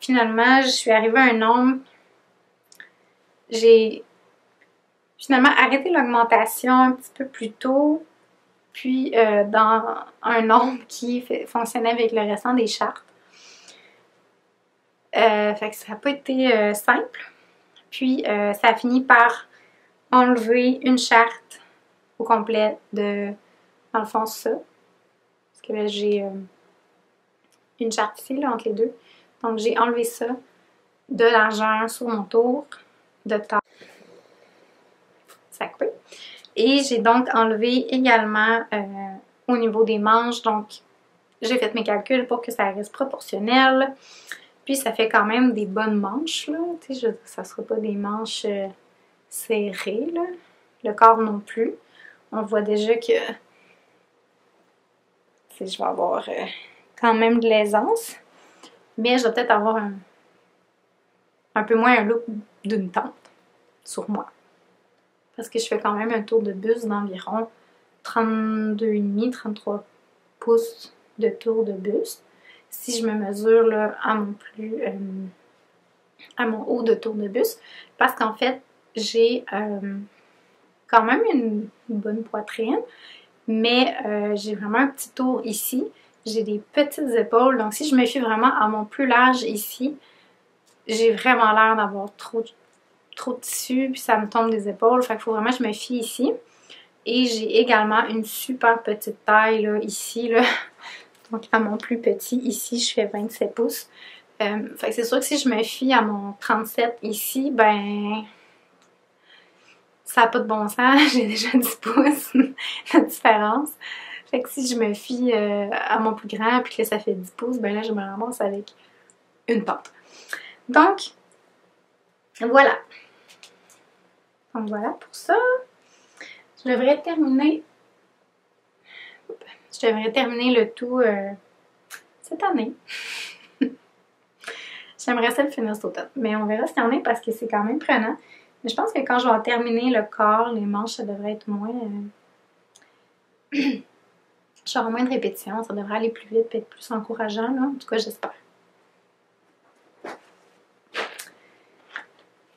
finalement, je suis arrivée à un nombre, j'ai finalement arrêté l'augmentation un petit peu plus tôt, puis dans un nombre qui fonctionnait avec le restant des chartes. Fait que ça n'a pas été simple. Puis, ça a fini par enlever une charte au complet de, dans le fond, ça. Parce que là, j'ai une charte ici, là, entre les deux. Donc, j'ai enlevé ça, de l'argent sur mon tour, de taille. Ça a coupé. Et j'ai donc enlevé également au niveau des manches. Donc, j'ai fait mes calculs pour que ça reste proportionnel. Puis, ça fait quand même des bonnes manches, là. Tu sais, ça ne sera pas des manches serrées, là. Le corps non plus. On voit déjà que je vais avoir quand même de l'aisance. Mais je vais peut-être avoir un peu moins un look d'une tente sur moi. Parce que je fais quand même un tour de bus d'environ 32,5-33 pouces de tour de buste. Si je me mesure là, à mon haut de tour de buste, parce qu'en fait, j'ai quand même une bonne poitrine, mais j'ai vraiment un petit tour ici. J'ai des petites épaules, donc si je me fie vraiment à mon plus large ici, j'ai vraiment l'air d'avoir trop de tissu, puis ça me tombe des épaules. Fait qu'il faut vraiment que je me fie ici. Et j'ai également une super petite taille là, ici. Là. Donc à mon plus petit, ici, je fais 27 pouces. Fait que c'est sûr que si je me fie à mon 37 ici, ben ça n'a pas de bon sens. J'ai déjà 10 pouces de différence. Fait que si je me fie à mon plus grand puis que ça fait 10 pouces, ben là je me ramasse avec une pente. Donc voilà. Donc voilà pour ça. Je devrais terminer le tout cette année. J'aimerais ça le finir cet automne. Mais on verra ce qu'il y en est parce que c'est quand même prenant. Mais je pense que quand je vais terminer le corps, les manches, ça devrait être moins... J'aurai moins de répétitions, ça devrait aller plus vite et être plus encourageant, là. En tout cas, j'espère.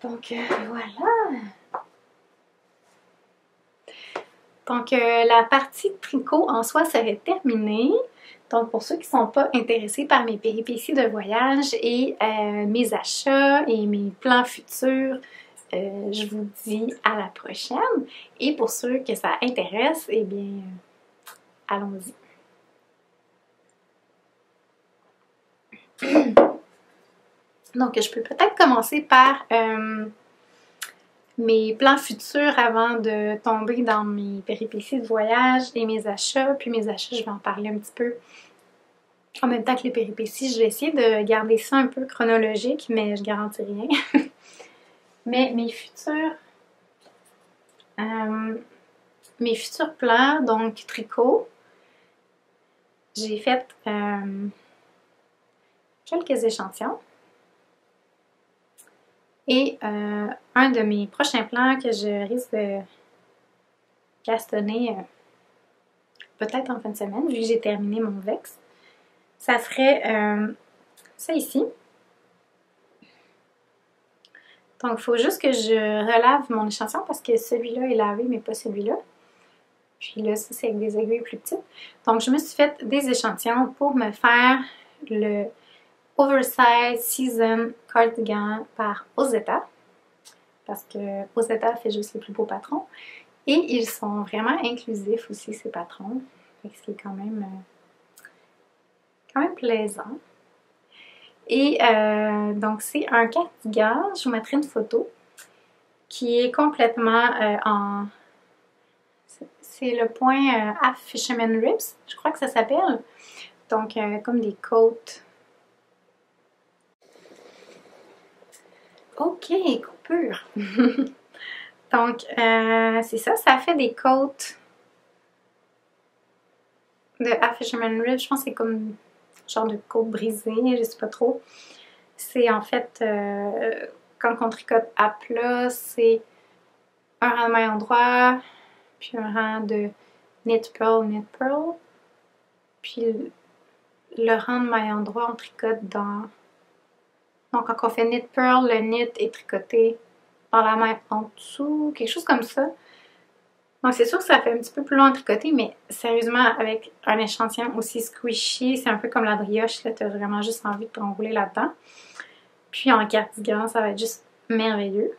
Donc, voilà! Donc, la partie tricot en soi serait terminée. Donc, pour ceux qui ne sont pas intéressés par mes péripéties de voyage et mes achats et mes plans futurs, je vous dis à la prochaine. Et pour ceux que ça intéresse, eh bien, allons-y. Donc, je peux peut-être commencer par mes plans futurs avant de tomber dans mes péripéties de voyage et mes achats. Puis mes achats, je vais en parler un petit peu en même temps que les péripéties. Je vais essayer de garder ça un peu chronologique, mais je garantis rien. Mais mes futurs plans, donc tricot, j'ai fait quelques échantillons. Et un de mes prochains plans que je risque de castonner peut-être en fin de semaine, vu que j'ai terminé mon vex, ça serait ça ici. Donc, il faut juste que je relave mon échantillon parce que celui-là est lavé, mais pas celui-là. Puis là, ça, c'est avec des aiguilles plus petites. Donc, je me suis fait des échantillons pour me faire le Oversize Season Cardigan par Ozetta. Parce que Ozetta fait juste les plus beaux patrons. Et ils sont vraiment inclusifs aussi, ces patrons. Ce qui est quand même plaisant. Et donc, c'est un cardigan. Je vous mettrai une photo qui est complètement en... C'est le point Half Fisherman Ribs, je crois que ça s'appelle. Donc, comme des côtes. Ok, coupure. Donc, c'est ça, ça fait des côtes de Half Fisherman Ribs. Je pense que c'est comme genre de côte brisée, je sais pas trop. C'est en fait, quand on tricote à plat, c'est un rang de maillon droit, puis un rang de knit purl. Puis le rang de maillon droit, on tricote dans... Donc quand on fait knit purl, le knit est tricoté dans la main en dessous, quelque chose comme ça. Donc c'est sûr que ça fait un petit peu plus long à tricoter, mais sérieusement, avec un échantillon aussi squishy, c'est un peu comme la brioche, là, t'as vraiment juste envie de t'enrouler là-dedans. Puis en cardigan, ça va être juste merveilleux.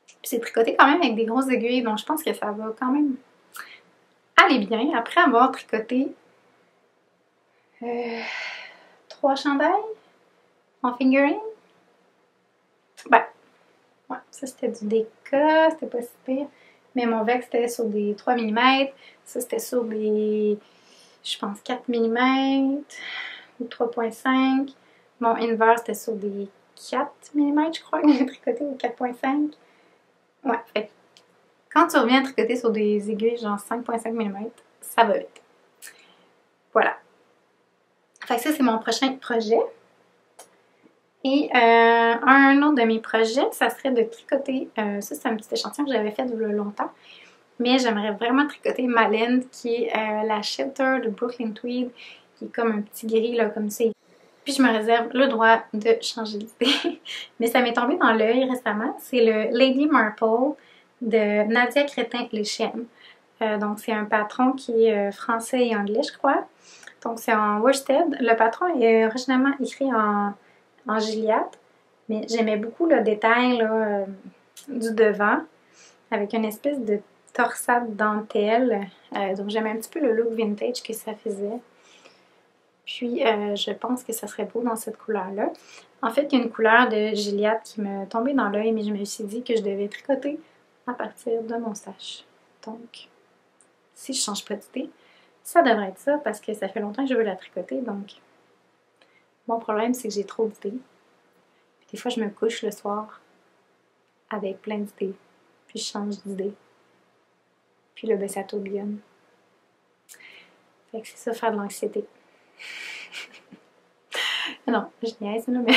Puis c'est tricoté quand même avec des grosses aiguilles, donc je pense que ça va quand même aller bien. Après avoir tricoté 3 chandails en fingering. Ben, ouais, ça c'était du déca, c'était pas si pire. Mais mon vex c'était sur des 3 mm. Ça c'était sur des, je pense, 4 mm ou 3.5. Mon inverse c'était sur des 4 mm, je crois que j'ai tricoté, ou 4.5. Ouais, fait que quand tu reviens à tricoter sur des aiguilles genre 5.5 mm, ça va vite. Voilà. Fait que ça, c'est mon prochain projet. Et un autre de mes projets, ça serait de tricoter, ça c'est un petit échantillon que j'avais fait il y a longtemps, Mais j'aimerais vraiment tricoter ma laine qui est la Shelter de Brooklyn Tweed, qui est comme un petit gris là, comme ça. Puis je me réserve le droit de changer d'idée. Mais ça m'est tombé dans l'œil récemment. C'est le Lady Marple de Nadia Crétin-Léchienne. Donc c'est un patron qui est français et anglais, je crois. Donc c'est en worsted. Le patron est originalement écrit en Gilliatt. Mais j'aimais beaucoup le détail là, du devant, avec une espèce de torsade dentelle. Donc j'aimais un petit peu le look vintage que ça faisait. Puis je pense que ça serait beau dans cette couleur-là. En fait, il y a une couleur de Gilliatt qui me tombait dans l'œil, mais je me suis dit que je devais tricoter à partir de mon stash. Donc, si je change pas d'idée, ça devrait être ça parce que ça fait longtemps que je veux la tricoter. Donc, mon problème, c'est que j'ai trop d'idées. Des fois, je me couche le soir avec plein d'idées. Puis je change d'idée. Puis là, ben, ça tourbillonne. Fait que c'est ça, faire de l'anxiété. Non, je niaise, là, mais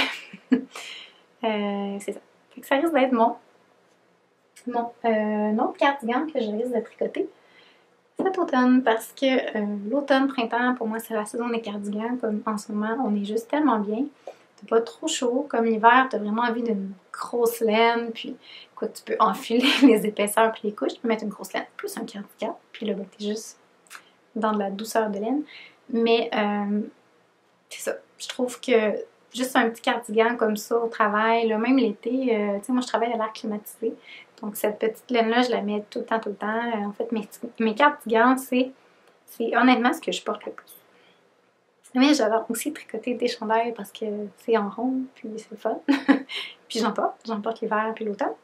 c'est ça. Fait que ça risque d'être mon autre cardigan que je risque de tricoter cet automne parce que l'automne, printemps, pour moi, c'est la saison des cardigans. Comme en ce moment, on est juste tellement bien. T'as pas trop chaud. Comme l'hiver, t'as vraiment envie d'une grosse laine. Puis, quoi, tu peux enfiler les épaisseurs puis les couches. Tu peux mettre une grosse laine plus un cardigan. Puis là, ben, t'es juste dans de la douceur de laine. Mais, c'est ça. Je trouve que juste un petit cardigan comme ça au travail, là, même l'été, tu sais, moi je travaille à l'air climatisé. Donc cette petite laine-là, je la mets tout le temps, tout le temps. En fait, mes cardigans, c'est honnêtement ce que je porte le plus. Mais j'adore aussi tricoter des chandails parce que c'est en rond, puis c'est fun. Puis j'en porte l'hiver puis l'automne.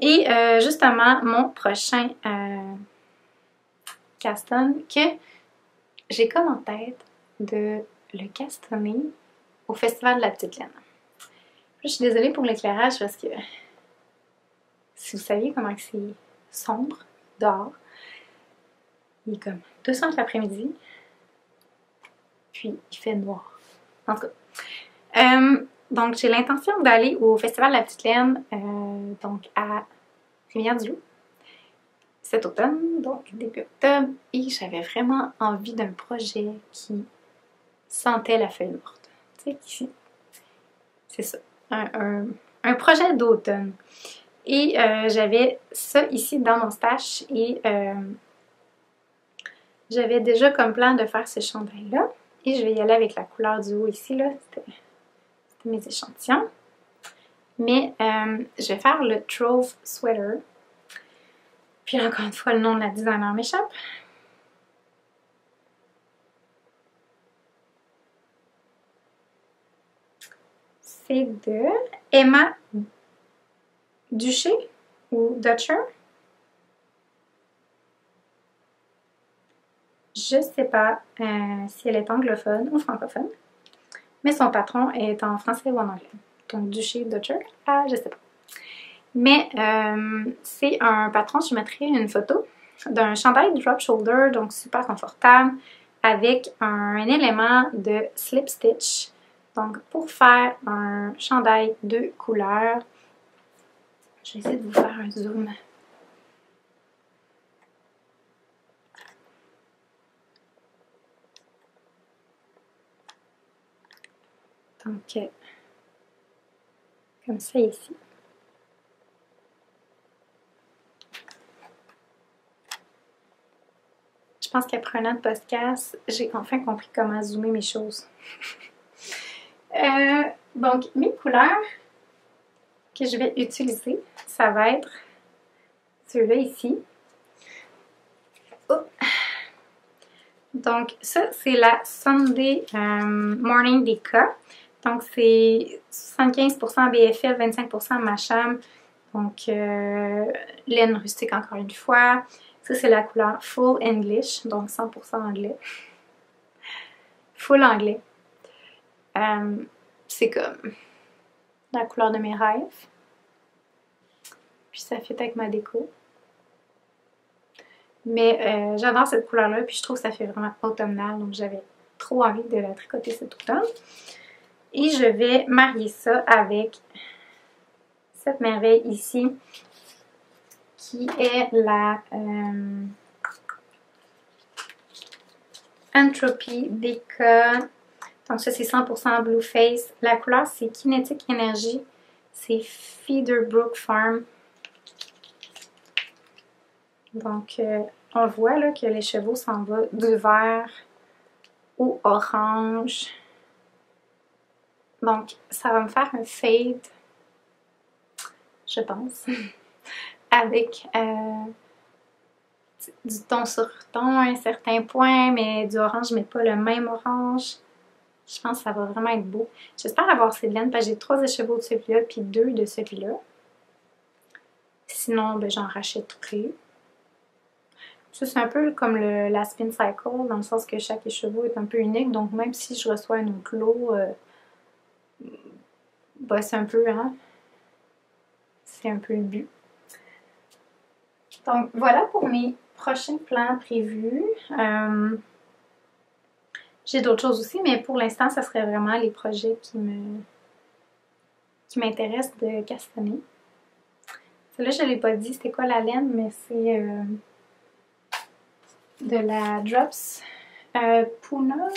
Et justement, mon prochain caston que j'ai comme en tête de le castonner au Festival de la Petite Laine. Je suis désolée pour l'éclairage parce que si vous saviez comment c'est sombre dehors, il est comme 2 heures de l'après-midi, puis il fait noir. En tout cas. Donc j'ai l'intention d'aller au Festival de la Petite Laine, donc à Rivière-du-Loup, cet automne, donc début octobre, et j'avais vraiment envie d'un projet qui sentait la feuille morte. Tu sais, ici, c'est ça, un projet d'automne. Et j'avais ça ici dans mon stash et j'avais déjà comme plan de faire ce chandail-là. Et je vais y aller avec la couleur du haut ici, là, c'était mes échantillons. Mais je vais faire le Trove Sweater. Puis encore une fois, le nom de la designer m'échappe. C'est de Emma Duché ou Dutcher. Je sais pas si elle est anglophone ou francophone, mais son patron est en français ou en anglais. Donc Duché, Dutcher, je sais pas. Mais c'est un patron, je mettrai une photo d'un chandail drop shoulder, donc super confortable, avec un élément de slip stitch. Donc pour faire un chandail de couleur, je vais essayer de vous faire un zoom. Donc, comme ça ici. Je pense qu'après un an de podcast, j'ai enfin compris comment zoomer mes choses. Donc, mes couleurs que je vais utiliser, ça va être ceux-là ici. Oh. Donc, ça, c'est la Sunday Morning Decor. Donc, c'est 75% BFL, 25% Macham. Donc, laine rustique encore une fois. Ça, c'est la couleur Full English, donc 100% anglais. Full anglais. C'est comme la couleur de mes rêves. Puis ça fit avec ma déco. Mais j'adore cette couleur-là, puis je trouve que ça fait vraiment automnal. Donc, j'avais trop envie de la tricoter cet automne. Et je vais marier ça avec cette merveille ici, qui est la Entropy Deka. Donc ça c'est 100% Blue Face. La couleur c'est Kinetic Energy. C'est Featherbrook Farm. Donc on voit là que les chevaux s'en vont du vert au orange. Donc ça va me faire un fade, je pense, avec du ton sur ton à un certain point, mais du orange, mais pas le même orange. Je pense que ça va vraiment être beau. J'espère avoir ces laines parce que j'ai 3 écheveaux de celui-là puis 2 de celui-là. Sinon, ben, j'en rachèterai. Ça, c'est un peu comme la Spin Cycle, dans le sens que chaque écheveau est un peu unique. Donc, même si je reçois un autre lot, ben, c'est un peu, hein, c'est un peu le but. Donc, voilà pour mes prochains plans prévus. J'ai d'autres choses aussi, mais pour l'instant, ça serait vraiment les projets qui m'intéressent de castaner. Celle-là, je ne l'ai pas dit c'était quoi la laine, mais c'est de la Drops Puna.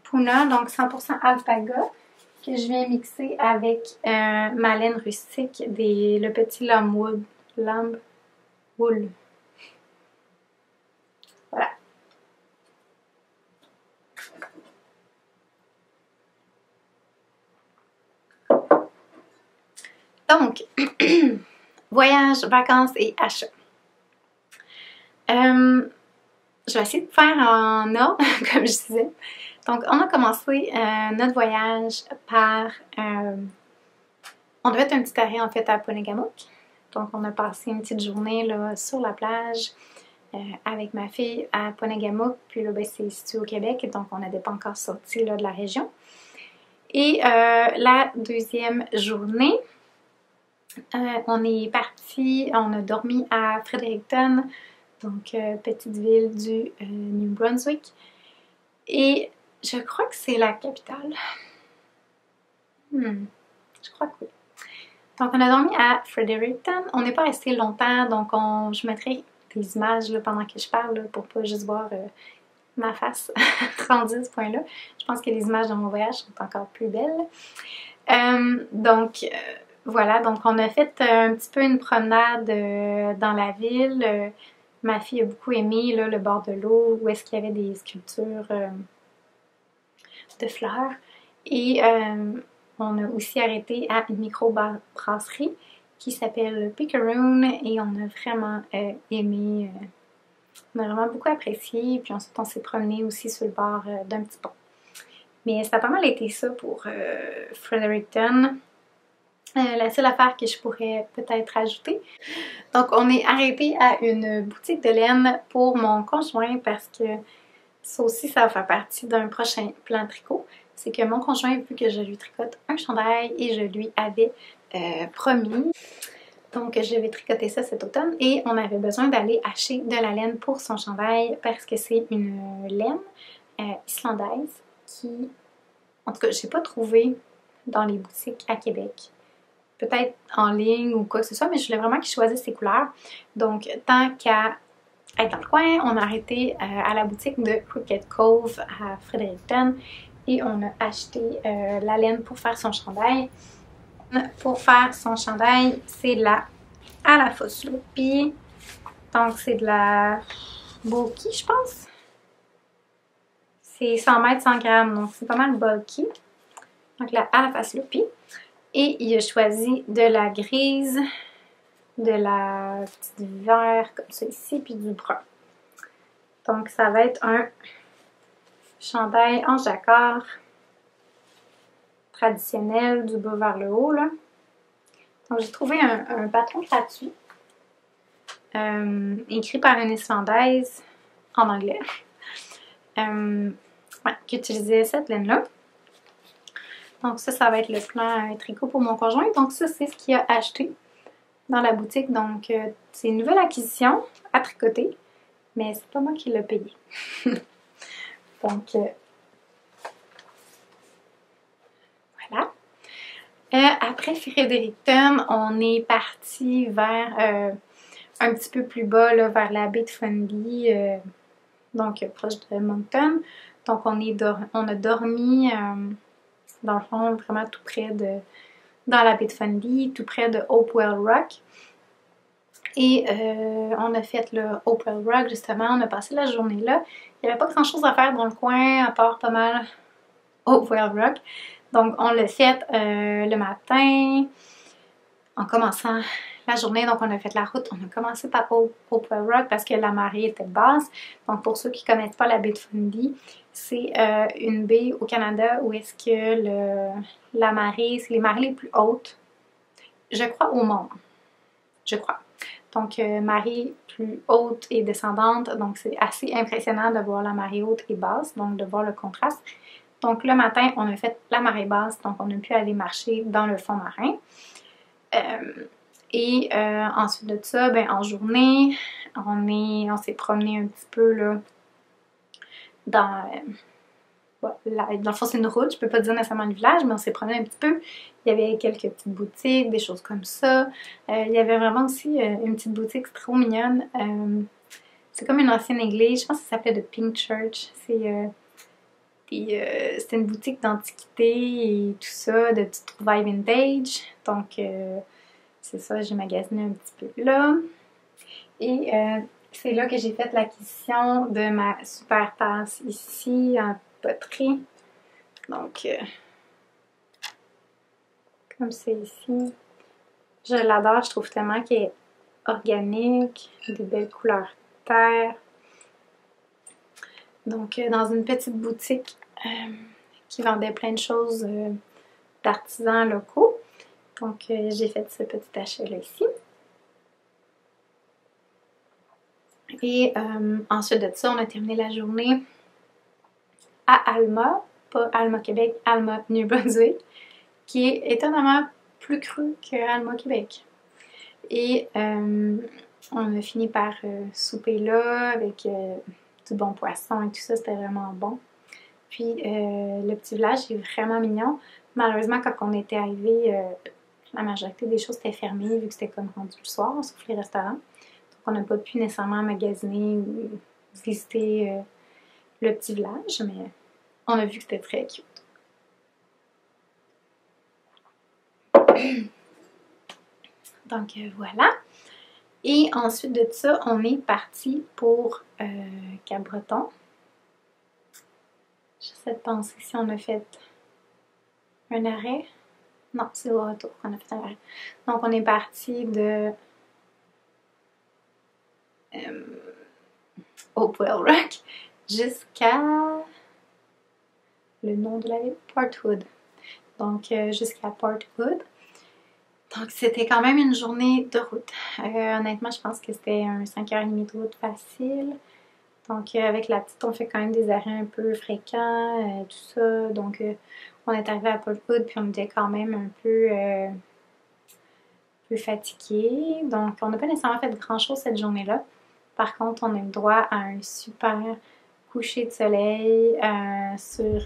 Puna, donc 100% alpaga, que je viens mixer avec ma laine rustique, le petit Lamb Wool. Voilà. Donc, voyage, vacances et achats. Je vais essayer de faire en ordre, comme je disais. Donc, on a commencé notre voyage par... on devait être un petit arrêt, en fait, à Ponegamook. Donc, on a passé une petite journée là, sur la plage avec ma fille à Ponegamook. Puis là, ben, c'est situé au Québec, donc on n'était pas encore sorti là, de la région. Et la deuxième journée, on est parti, on a dormi à Fredericton, donc petite ville du New Brunswick. Et je crois que c'est la capitale. Je crois que oui. Donc on a dormi à Fredericton. On n'est pas resté longtemps, donc je mettrai des images là, pendant que je parle là, pour pas juste voir ma face rendue à ce point-là. Je pense que les images de mon voyage sont encore plus belles. Voilà, donc on a fait un petit peu une promenade dans la ville. Ma fille a beaucoup aimé là, le bord de l'eau où est-ce qu'il y avait des sculptures de fleurs. Et on a aussi arrêté à une micro-brasserie qui s'appelle Picaroon et on a vraiment aimé, on a vraiment beaucoup apprécié. Puis ensuite on s'est promené aussi sur le bord d'un petit pont. Mais ça a pas mal été ça pour Fredericton. La seule affaire que je pourrais peut-être ajouter. Donc, on est arrêté à une boutique de laine pour mon conjoint parce que ça aussi, ça va faire partie d'un prochain plan tricot. C'est que mon conjoint, vu que je lui tricote un chandail et je lui avais promis. Donc, je vais tricoter ça cet automne et on avait besoin d'aller acheter de la laine pour son chandail parce que c'est une laine islandaise qui, en tout cas, je n'ai pas trouvé dans les boutiques à Québec. Peut-être en ligne ou quoi que ce soit, mais je voulais vraiment qu'ils choisissent ses couleurs. Donc, tant qu'à être dans le coin, on a arrêté à la boutique de Crooked Cove à Fredericton et on a acheté la laine pour faire son chandail. Pour faire son chandail, c'est de la Alafoslupi. Donc, c'est de la bulky, je pense. C'est 100 mètres, 100 grammes, donc c'est pas mal bulky. Donc, la Alafoslupi. Et il a choisi de la grise, de la petite vert comme ça ici, puis du brun. Donc ça va être un chandail en jacquard traditionnel du bas vers le haut là. Donc j'ai trouvé un patron gratuit écrit par une Islandaise en anglais qui utilisait cette laine-là. Donc ça va être le plan tricot pour mon conjoint. Donc ça, c'est ce qu'il a acheté dans la boutique. Donc c'est une nouvelle acquisition à tricoter, mais c'est pas moi qui l'ai payé. Donc voilà. Après Fredericton, on est parti vers un petit peu plus bas, là, vers la baie de Fundy, donc proche de Moncton. Donc on a dormi dans le fond vraiment tout près dans la baie de Fundy, tout près de Hopewell Rock. Et on a fait le Hopewell Rock justement, on a passé la journée là. Il n'y avait pas grand chose à faire dans le coin, à part pas mal Hopewell Rock. Donc on l'a fait le matin, en commençant la journée. Donc on a fait la route, on a commencé par Hopewell Rock parce que la marée était basse. Donc pour ceux qui ne connaissent pas la baie de Fundy, c'est une baie au Canada où est-ce que la marée, c'est les marées les plus hautes, je crois, au monde. Je crois. Donc, marée plus haute et descendante, donc c'est assez impressionnant de voir la marée haute et basse, donc de voir le contraste. Donc, le matin, on a fait la marée basse, donc on a pu aller marcher dans le fond marin. Ensuite de ça, ben, en journée, on s'est promené un petit peu là, dans le fond, c'est une route, je peux pas dire nécessairement le village, mais on s'est promené un petit peu. Il y avait quelques petites boutiques, des choses comme ça. Il y avait vraiment aussi une petite boutique trop mignonne. C'est comme une ancienne église, je pense que ça s'appelait The Pink Church. C'était une boutique d'antiquité et tout ça, de petites trouvailles vintage. Donc, c'est ça, j'ai magasiné un petit peu là. Et c'est là que j'ai fait l'acquisition de ma super tasse ici en poterie. Donc, comme c'est ici. Je l'adore, je trouve tellement qu'elle est organique, des belles couleurs terre. Donc, dans une petite boutique qui vendait plein de choses d'artisans locaux. Donc, j'ai fait ce petit achat-là ici. Et ensuite de ça, on a terminé la journée à Alma, pas Alma Québec, Alma New Brunswick, qui est étonnamment plus cru que Alma Québec. Et on a fini par souper là avec du bon poisson et tout ça, c'était vraiment bon. Puis le petit village est vraiment mignon. Malheureusement, quand on était arrivé, la majorité des choses étaient fermées vu que c'était comme rendu le soir, sauf les restaurants. Donc on n'a pas pu nécessairement magasiner ou visiter le petit village, mais on a vu que c'était très cute. Donc voilà. Et ensuite de ça, on est parti pour Cap-Breton. J'essaie de penser si on a fait un arrêt. Non, c'est au retour qu'on a fait un arrêt. Donc on est parti de Hopewell Rock jusqu'à le nom de la ville, Port Hood. Donc jusqu'à Port Hood. Donc c'était quand même une journée de route. Honnêtement, je pense que c'était un 5h30 de route facile. Donc avec la petite, on fait quand même des arrêts un peu fréquents, tout ça. Donc on est arrivé à Port Hood puis on était quand même un peu fatigué. Donc on n'a pas nécessairement fait grand chose cette journée-là. Par contre, on a eu droit à un super coucher de soleil sur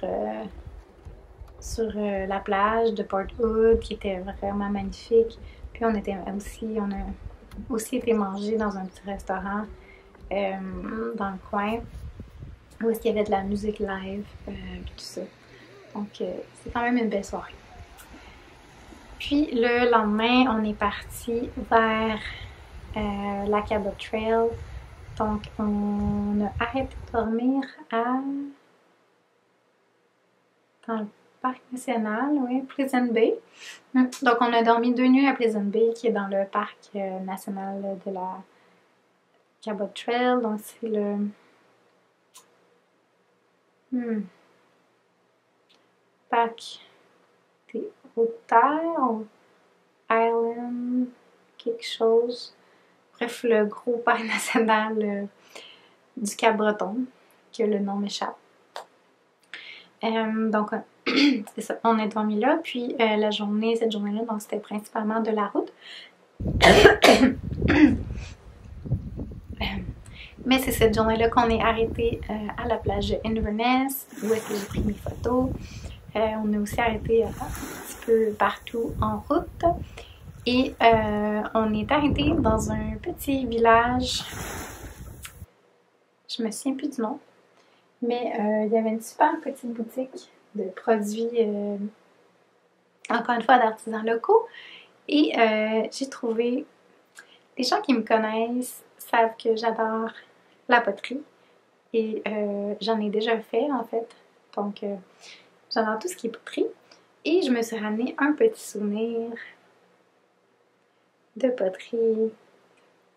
la plage de Port Hood qui était vraiment magnifique. Puis on a aussi été manger dans un petit restaurant dans le coin où est-ce qu'il y avait de la musique live et tout ça. Donc c'est quand même une belle soirée. Puis le lendemain, on est parti vers la Cabot Trail. Donc on a arrêté de dormir dans le Parc national, oui, Pleasant Bay. Donc on a dormi 2 nuits à Pleasant Bay qui est dans le parc national de la Cabot Trail. Donc c'est le parc des Hautes-Terres ou Island quelque chose. Bref, le gros parc national du Cap-Breton, que le nom m'échappe. Donc c'est ça, on est dormi là, puis cette journée-là, donc c'était principalement de la route. Mais c'est cette journée-là qu'on est arrêté à la plage de Inverness, où est-ce que j'ai pris mes photos. On a aussi arrêté un petit peu partout en route. Et on est arrêté dans un petit village. Je me souviens plus du nom. Mais il y avait une super petite boutique de produits, encore une fois, d'artisans locaux. Et j'ai trouvé, les gens qui me connaissent savent que j'adore la poterie. Et j'en ai déjà fait, en fait. Donc, j'adore tout ce qui est poterie. Et je me suis ramené un petit souvenir de poterie.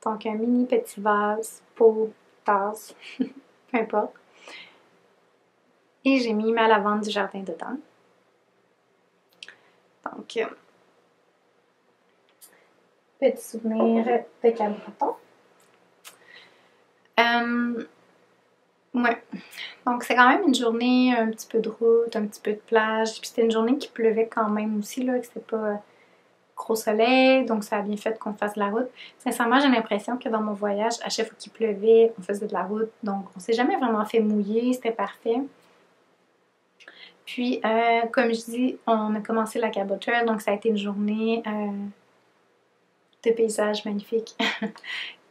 Donc, un mini petit vase, pot, tasse, peu importe. Et j'ai mis ma lavande du jardin dedans. Donc, petit souvenir de Cabreton. Ouais. Donc, c'est quand même une journée, un petit peu de route, un petit peu de plage. Puis c'était une journée qui pleuvait quand même aussi, là, que c'était pas gros soleil, donc ça a bien fait qu'on fasse de la route. Sincèrement, j'ai l'impression que dans mon voyage, à chaque fois qu'il pleuvait, on faisait de la route, donc on s'est jamais vraiment fait mouiller, c'était parfait. Puis, comme je dis, on a commencé la Cabot Trail, donc ça a été une journée de paysages magnifiques.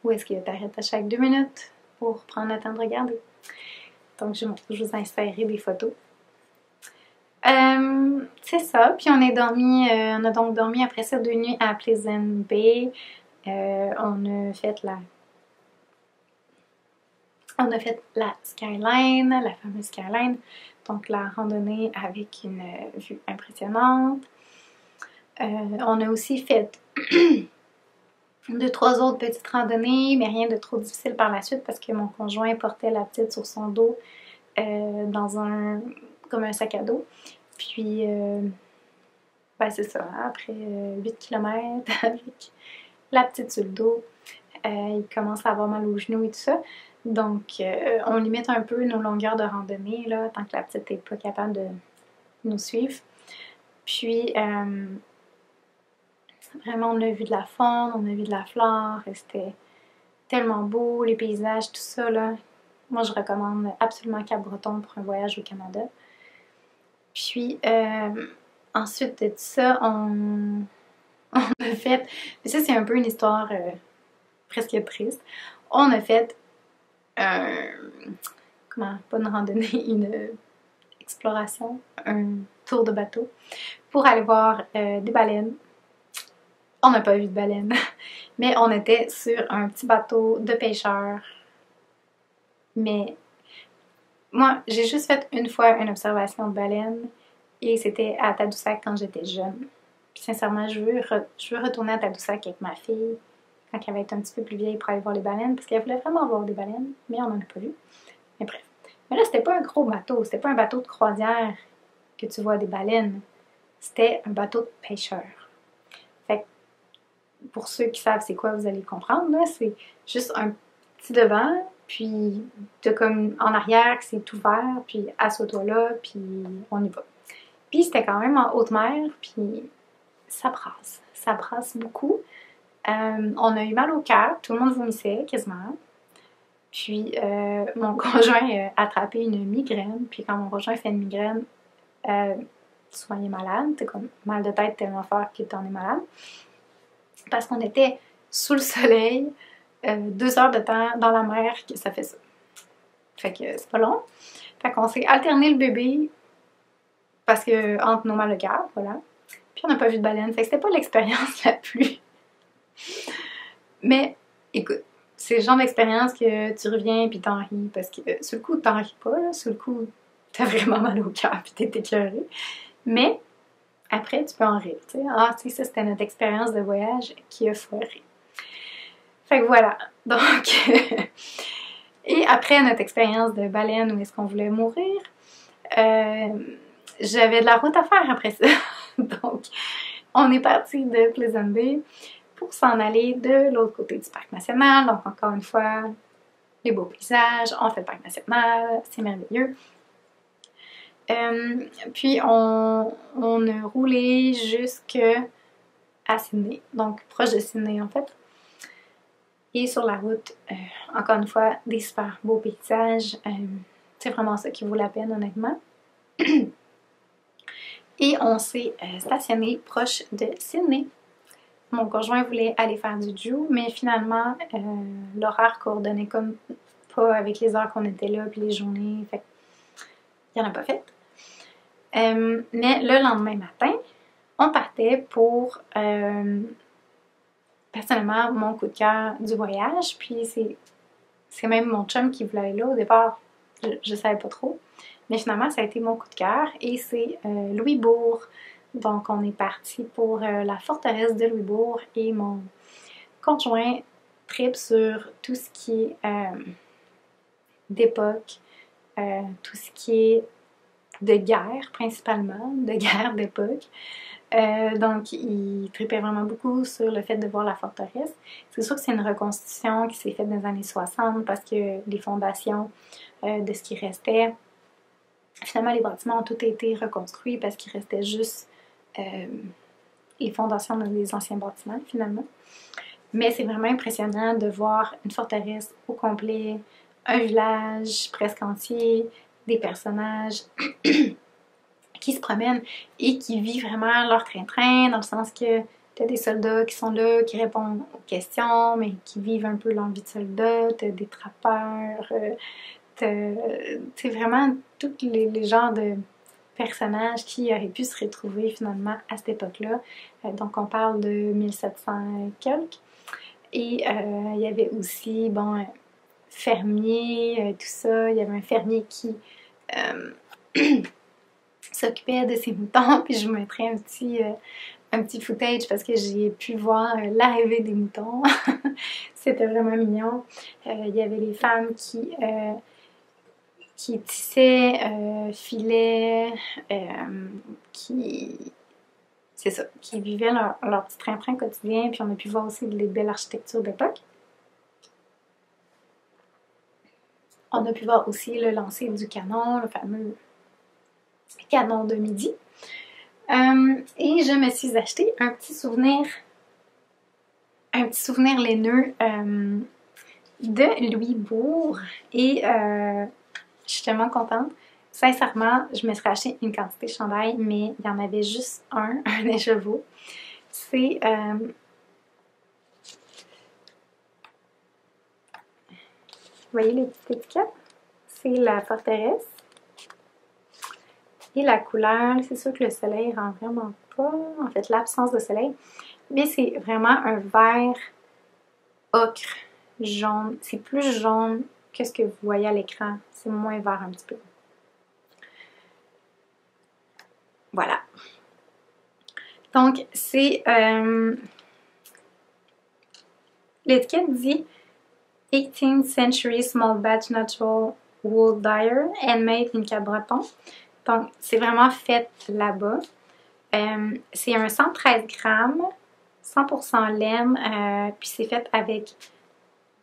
Où est-ce que t'arrêtes à chaque 2 minutes pour prendre le temps de regarder. Donc, je vous insérerai des photos. C'est ça. Puis on a donc dormi après ça 2 nuits à Pleasant Bay. On a fait la skyline, la fameuse skyline. Donc la randonnée avec une vue impressionnante. On a aussi fait 2-3 autres petites randonnées, mais rien de trop difficile par la suite parce que mon conjoint portait la petite sur son dos comme un sac à dos. Puis, ben c'est ça, hein, après 8 km avec la petite sur le dos, il commence à avoir mal aux genoux et tout ça. Donc, on limite un peu nos longueurs de randonnée, là, tant que la petite n'est pas capable de nous suivre. Puis, vraiment, on a vu de la faune, on a vu de la flore, et c'était tellement beau, les paysages, tout ça, là. Moi, je recommande absolument Cap-Breton pour un voyage au Canada. Puis, ensuite de ça, on a fait... Mais ça, c'est un peu une histoire presque triste. On a fait pas une randonnée, une exploration, un tour de bateau pour aller voir des baleines. On n'a pas vu de baleines, mais on était sur un petit bateau de pêcheurs. Mais moi, j'ai juste fait une fois une observation de baleine et c'était à Tadoussac quand j'étais jeune. Puis sincèrement, je veux retourner à Tadoussac avec ma fille quand elle va être un petit peu plus vieille pour aller voir les baleines parce qu'elle voulait vraiment voir des baleines, mais on n'en a pas vu. Mais bref. Mais là, c'était pas un gros bateau, c'était pas un bateau de croisière que tu vois des baleines. C'était un bateau de pêcheurs. Fait que pour ceux qui savent c'est quoi, vous allez comprendre, là, c'est juste un petit devant, puis t'as comme en arrière que c'est ouvert, puis assois-toi là, puis on y va. Puis c'était quand même en haute mer, puis ça brasse beaucoup. On a eu mal au cœur, tout le monde vomissait quasiment. Puis mon conjoint a attrapé une migraine, puis quand mon conjoint fait une migraine, souvent il est malade, t'as comme mal de tête tellement fort que t'en es malade. Parce qu'on était sous le soleil, 2 heures de temps dans la mer, que ça fait ça. Fait que c'est pas long. Fait qu'on s'est alterné le bébé parce que entre nos mal de cœur, voilà. Puis on n'a pas vu de baleine. Fait que c'était pas l'expérience la plus. Mais écoute, c'est le genre d'expérience que tu reviens puis t'en ris parce que sur le coup t'en ris pas, là. Sur le coup t'as vraiment mal au cœur puis t'es écœuré. Mais après tu peux en rire, tu sais. Ah, tu sais, ça c'était notre expérience de voyage qui a foiré. Fait que voilà. Donc, et après notre expérience de baleine où est-ce qu'on voulait mourir, j'avais de la route à faire après ça. Donc, on est parti de Pleasant Bay pour s'en aller de l'autre côté du parc national. Donc, encore une fois, les beaux paysages, on fait le parc national, c'est merveilleux. Puis, on a roulé jusqu'à Sydney, donc proche de Sydney en fait. Et sur la route, encore une fois, des super beaux paysages. C'est vraiment ça qui vaut la peine, honnêtement. Et on s'est stationné proche de Sydney. Mon conjoint voulait aller faire du Zoo, mais finalement, l'horaire coordonnait comme pas avec les heures qu'on était là, puis les journées, fait qu'il n'y en a pas fait. Mais le lendemain matin, on partait pour, personnellement, mon coup de cœur du voyage, puis c'est même mon chum qui voulait aller là. Au départ, je savais pas trop, mais finalement, ça a été mon coup de cœur, et c'est Louisbourg. Donc, on est parti pour la forteresse de Louisbourg, et mon conjoint tripe sur tout ce qui est d'époque, tout ce qui est de guerre principalement, de guerre d'époque. Donc, il tripait vraiment beaucoup sur le fait de voir la forteresse. C'est sûr que c'est une reconstitution qui s'est faite dans les années 60 parce que les fondations de ce qui restait, finalement, les bâtiments ont tous été reconstruits parce qu'il restait juste les fondations des anciens bâtiments, finalement. Mais c'est vraiment impressionnant de voir une forteresse au complet, un village presque entier, des personnages qui se promènent et qui vivent vraiment leur train-train, dans le sens que t'as des soldats qui sont là, qui répondent aux questions, mais qui vivent un peu leur vie de soldat, t'as des trappeurs, t'as vraiment tous les genres de personnages qui auraient pu se retrouver finalement à cette époque-là. Donc on parle de 1700 et quelques. Et il y avait aussi, bon, fermier, tout ça. Il y avait un fermier qui s'occupait de ses moutons, puis je vous mettrai un petit footage parce que j'ai pu voir l'arrivée des moutons. C'était vraiment mignon. Il y avait les femmes qui tissaient, filaient, c'est ça, qui vivaient leur petit train-train quotidien, puis on a pu voir aussi les belles architectures d'époque. On a pu voir aussi le lancer du canon, le fameux canon de midi. Et je me suis acheté un petit souvenir laineux de Louisbourg. Et je suis tellement contente. Sincèrement, je me serais acheté une quantité de chandail, mais il y en avait juste un écheveau. C'est vous voyez les petites étiquettes? C'est la forteresse. Et la couleur, c'est sûr que le soleil rend vraiment pas, en fait l'absence de soleil, mais c'est vraiment un vert ocre jaune. C'est plus jaune que ce que vous voyez à l'écran. C'est moins vert un petit peu. Voilà. Donc, c'est... l'étiquette dit 18th Century Small Batch Natural Wool Dyer, handmade in Cap-Breton. Donc, c'est vraiment fait là-bas. C'est un 113 grammes, 100% laine, puis c'est fait avec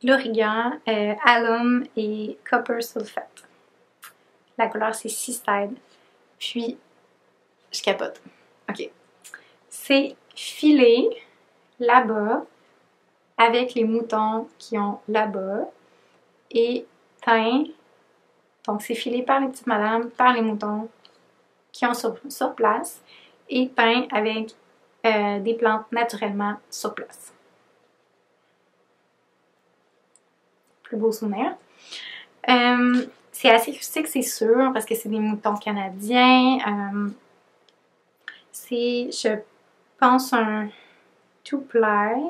l'origan, alum et copper sulfate. La couleur, c'est Seaside. Puis, je capote. OK. C'est filé là-bas avec les moutons qui ont là-bas et teint. Donc, c'est filé par les petites madames, par les moutons qui ont sur place et peint avec des plantes naturellement sur place. Plus beau souvenir. C'est assez rustique, c'est sûr, parce que c'est des moutons canadiens. C'est, je pense, un two-ply.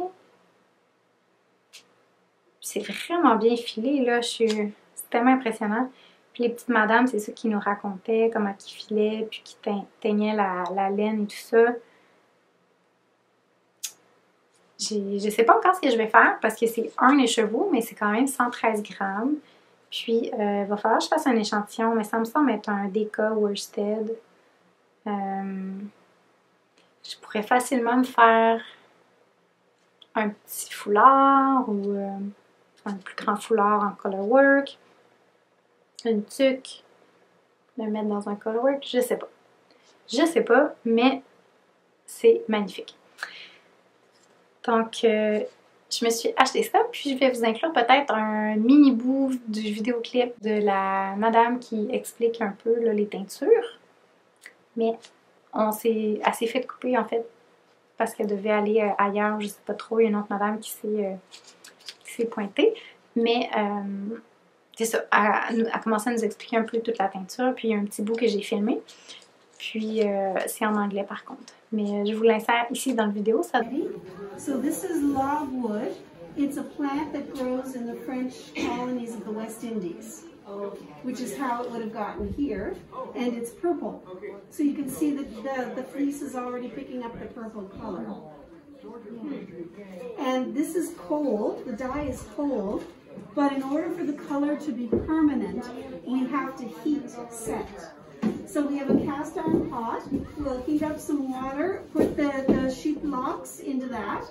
C'est vraiment bien filé, là. C'est tellement impressionnant. Puis les petites madames, c'est ça qui nous racontaient, comment ils filaient, puis qui teignaient la laine et tout ça. Je sais pas encore ce que je vais faire, parce que c'est un écheveau, mais c'est quand même 113 grammes. Puis, il va falloir que je fasse un échantillon, mais ça me semble être un Deka Worsted. Je pourrais facilement me faire un petit foulard ou un plus grand foulard en colorwork. Une tuque, le mettre dans un colorwork, je sais pas. Je sais pas, mais c'est magnifique. Donc, je me suis acheté ça, puis je vais vous inclure peut-être un mini bout du vidéoclip de la madame qui explique un peu là, les teintures. Mais Elle s'est fait couper en fait parce qu'elle devait aller ailleurs, je sais pas trop, il y a une autre madame qui s'est pointée. Mais c'est ça, elle a commencé à nous expliquer un peu toute la teinture, puis il y a un petit bout que j'ai filmé. Puis c'est en anglais par contre. Mais je vous l'insère ici dans la vidéo. So this is logwood. It's a plant that grows in the French colonies of the West Indies, which is how it would have gotten here. And it's purple. So you can see that the fleece is already picking up the purple color. And this is cold. The dye is cold. But in order for the color to be permanent, we have to heat set. So we have a cast iron pot. We'll heat up some water, put the sheep locks into that,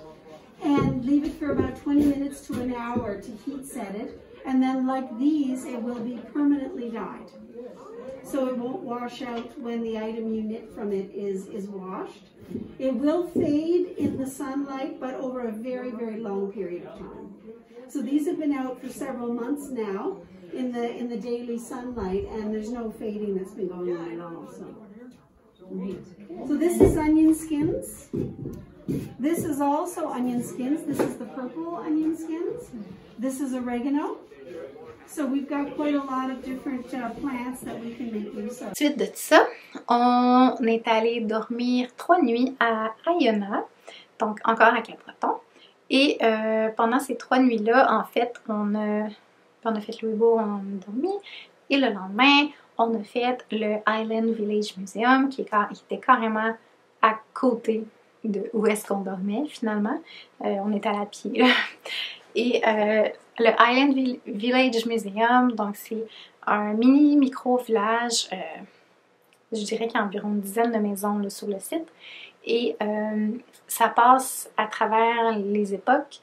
and leave it for about 20 minutes to an hour to heat set it. And then like these, it will be permanently dyed. So it won't wash out when the item you knit from it is washed. It will fade in the sunlight, but over a very, very long period of time. So these have been out for several months now in the daily sunlight, and there's no fading that's been going on at all. So this is onion skins. This is also onion skins. This is the purple onion skins. This is oregano. So we've got quite a lot of different plants that we can make use of. Ensuite de ça, on est allé dormir 3 nuits à Iona, donc encore à Cap-Breton. Et pendant ces 3 nuits-là, en fait, on a fait Louisbourg, on a dormi. Et le lendemain, on a fait le Island Village Museum, qui était carrément à côté de où est-ce qu'on dormait finalement. On était à la pied, là. Et le Island Village Museum, donc c'est un micro-village, je dirais qu'il y a environ une dizaine de maisons là, sur le site. Et ça passe à travers les époques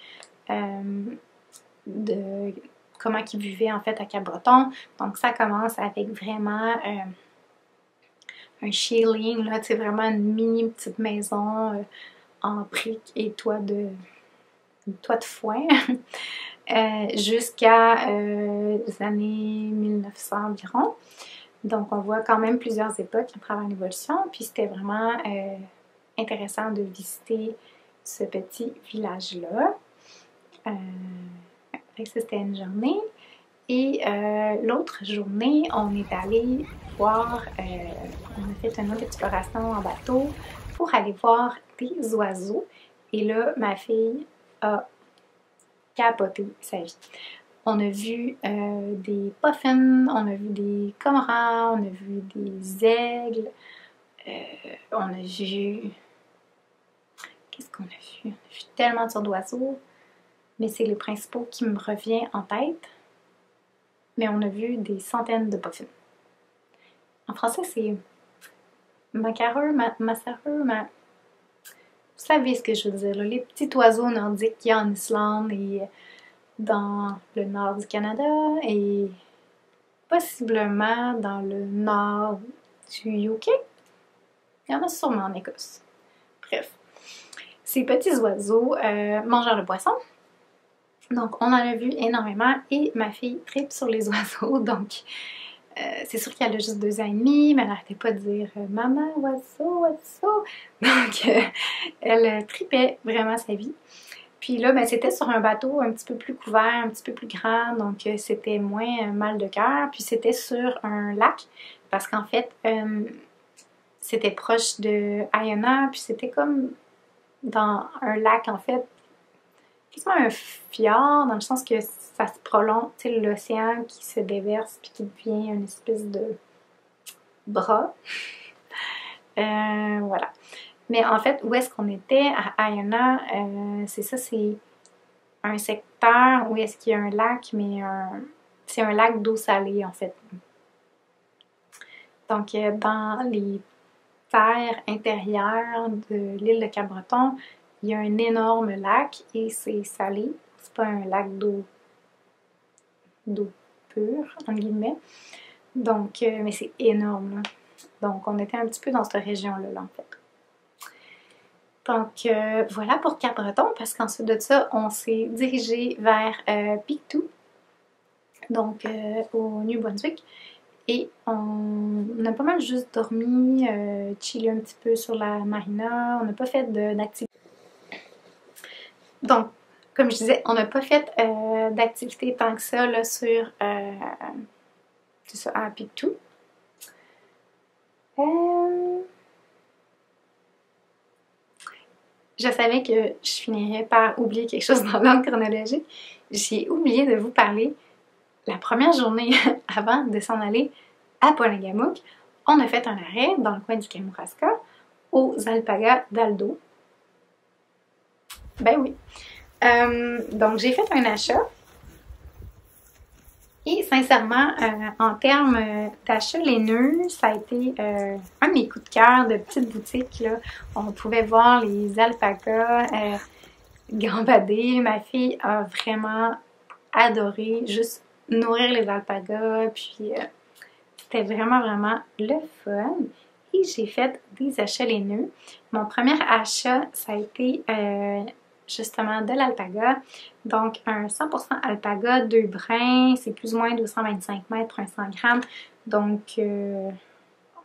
de comment ils vivaient en fait à Cap-Breton. Donc ça commence avec vraiment un shieling, là, c'est vraiment une mini petite maison en briques et toit de foin. Jusqu'à les années 1900 environ. Donc on voit quand même plusieurs époques à travers l'évolution, puis c'était vraiment intéressant de visiter ce petit village-là. C'était une journée. Et l'autre journée, on est allé voir, on a fait une autre exploration en bateau pour aller voir des oiseaux. Et là, ma fille a capoté sa vie. On a vu des puffins, on a vu des cormorans, on a vu des aigles, on a vu... Qu'est-ce qu'on a vu? On a vu tellement de sortes d'oiseaux, mais c'est les principaux qui me reviennent en tête. Mais on a vu des centaines de puffins. En français, c'est macareux, massareux, Vous savez ce que je veux dire, là, les petits oiseaux nordiques qu'il y a en Islande et dans le nord du Canada et possiblement dans le nord du UK. Il y en a sûrement en Écosse. Bref. Ces petits oiseaux mangeurs de poissons. Donc, on en a vu énormément et ma fille tripe sur les oiseaux. Donc, c'est sûr qu'elle a juste 2 ans et demi, mais elle n'arrêtait pas de dire « Maman, oiseau, oiseau ». Donc, elle tripait vraiment sa vie. Puis là, ben, c'était sur un bateau un petit peu plus couvert, un petit peu plus grand, donc c'était moins mal de cœur. Puis c'était sur un lac, parce qu'en fait, c'était proche de Iona, puis c'était comme dans un lac, en fait, quasiment un fjord, dans le sens que ça se prolonge, tu sais, l'océan qui se déverse, puis qui devient une espèce de bras. Voilà. Mais en fait, où est-ce qu'on était à Iona, c'est ça, c'est un secteur où est-ce qu'il y a un lac, mais c'est un lac d'eau salée en fait. Donc dans les terres intérieures de l'île de Cap-Breton, il y a un énorme lac et c'est salé. C'est pas un lac d'eau pure, entre guillemets. Donc, mais c'est énorme, là. Donc on était un petit peu dans cette région-là, là, en fait. Donc voilà pour Cap-Breton, parce qu'ensuite de ça, on s'est dirigé vers Pictou, donc au New Brunswick. Et on a pas mal juste dormi, chillé un petit peu sur la marina. On n'a pas fait d'activité. Donc, comme je disais, on n'a pas fait d'activité tant que ça là, sur c'est ça, à Pictou. Je savais que je finirais par oublier quelque chose dans l'ordre chronologique. J'ai oublié de vous parler. La première journée avant de s'en aller à Pointe-Gamouk, on a fait un arrêt dans le coin du Kamouraska aux alpagas d'Aldo. Ben oui. Donc j'ai fait un achat. Et sincèrement, en termes d'achat laineux, ça a été un de mes coups de cœur de petite boutique, là. On pouvait voir les alpagas gambader. Ma fille a vraiment adoré juste nourrir les alpagas. Puis c'était vraiment le fun. Et j'ai fait des achats laineux. Mon premier achat, ça a été justement de l'alpaga. Donc, un 100% alpaga, 2 brins, c'est plus ou moins 225 mètres, un 100 grammes. Donc, un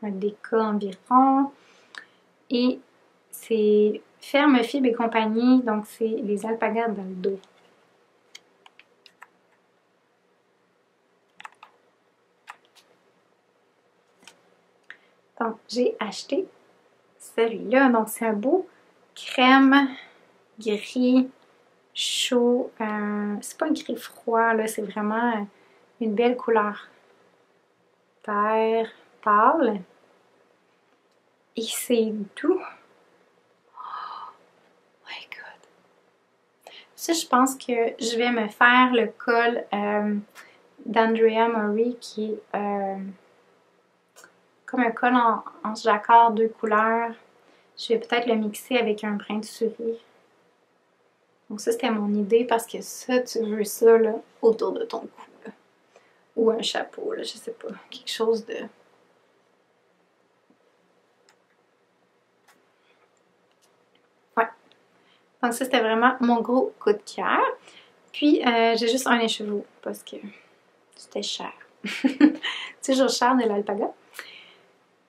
déca environ. Et c'est Ferme Fibre et compagnie, donc c'est les alpagas dans le dos. Donc, j'ai acheté celui-là. Donc, c'est un beau crème gris chaud. C'est pas un gris froid, là. C'est vraiment une belle couleur. Terre pâle. Et c'est doux. Oh my god. Ça, je pense que je vais me faire le col d'Andrea Murray qui est comme un col en jacquard 2 couleurs. Je vais peut-être le mixer avec un brin de souris. Donc ça, c'était mon idée parce que ça, tu veux ça là, autour de ton cou. Là. Ou un chapeau, là, je sais pas. Quelque chose de... Ouais. Donc ça, c'était vraiment mon gros coup de cœur. Puis, j'ai juste un écheveau parce que c'était cher. C'est toujours cher de l'alpaga.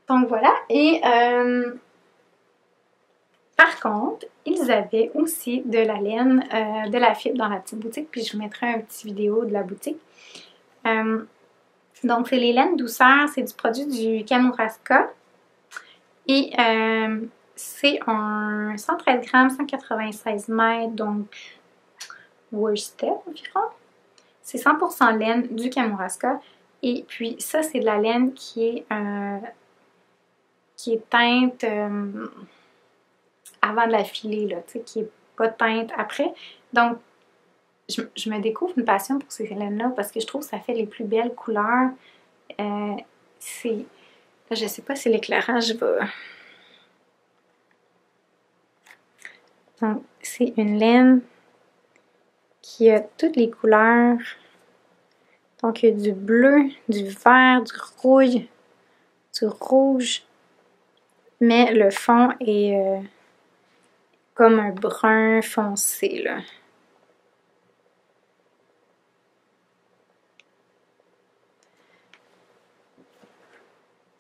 Donc voilà. Et par contre, ils avaient aussi de la laine, de la fibre dans la petite boutique. Puis je vous mettrai un petit vidéo de la boutique. Donc c'est les laines douceurs. C'est du produit du Kamouraska. Et c'est un 113 grammes, 196 mètres. Donc worsted environ. C'est 100% laine du Kamouraska. Et puis ça, c'est de la laine qui est teinte avant de la filer, là, tu sais, qui est pas teinte après. Donc, je me découvre une passion pour ces laines-là parce que je trouve que ça fait les plus belles couleurs. C'est... Là, je sais pas si l'éclairage va... Donc, c'est une laine qui a toutes les couleurs. Donc, il y a du bleu, du vert, du rouille, du rouge. Mais le fond est comme un brun foncé, là.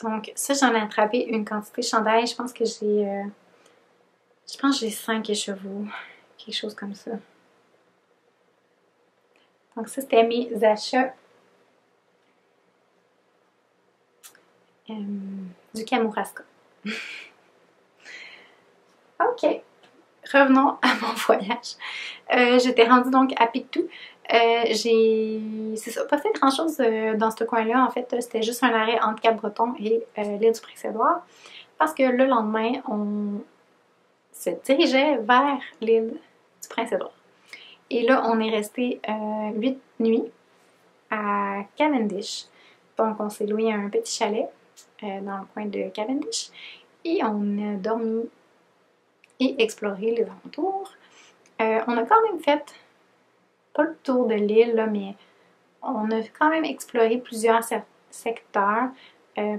Donc, ça, j'en ai attrapé une quantité de chandail. Je pense que j'ai 5 écheveaux. Quelque chose comme ça. Donc, ça, c'était mes achats du Kamouraska. Ok. Revenons à mon voyage. J'étais rendue donc à Pictou. C'est ça, pas fait grand chose dans ce coin-là. En fait, c'était juste un arrêt entre Cap-Breton et l'île du Prince-Édouard. Parce que le lendemain, on se dirigeait vers l'île du Prince-Édouard. Et là, on est resté 8 nuits à Cavendish. Donc, on s'est loué un petit chalet dans le coin de Cavendish. Et on a dormi et exploré les alentours. On a quand même fait, pas le tour de l'île, là, mais on a quand même exploré plusieurs secteurs,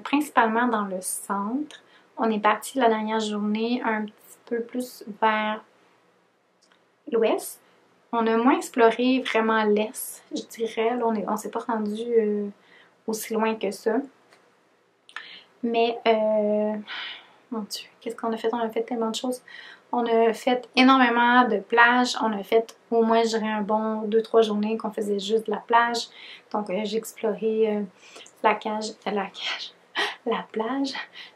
principalement dans le centre. On est parti la dernière journée un petit peu plus vers l'ouest. On a moins exploré vraiment l'est, je dirais. Là, on s'est pas rendu aussi loin que ça. Mais, mon Dieu, qu'est-ce qu'on a fait? On a fait tellement de choses. On a fait énormément de plages. On a fait au moins, je dirais, un bon 2-3 journées qu'on faisait juste de la plage. Donc, j'ai exploré la plage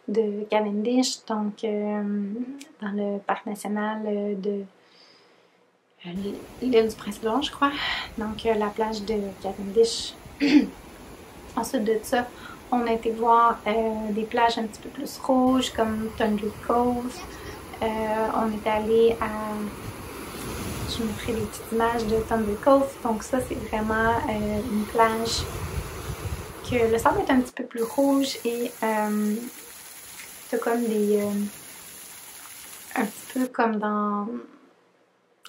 de Cavendish, donc dans le parc national de l'île du Prince-Édouard, je crois. Donc, la plage de Cavendish. Ensuite de ça, on a été voir des plages un petit peu plus rouges, comme Thunder Cove. On est allé à... Je mettrai des petites images de Thunder Cove. Donc ça, c'est vraiment une plage que le sable est un petit peu plus rouge et c'est comme des... un petit peu comme dans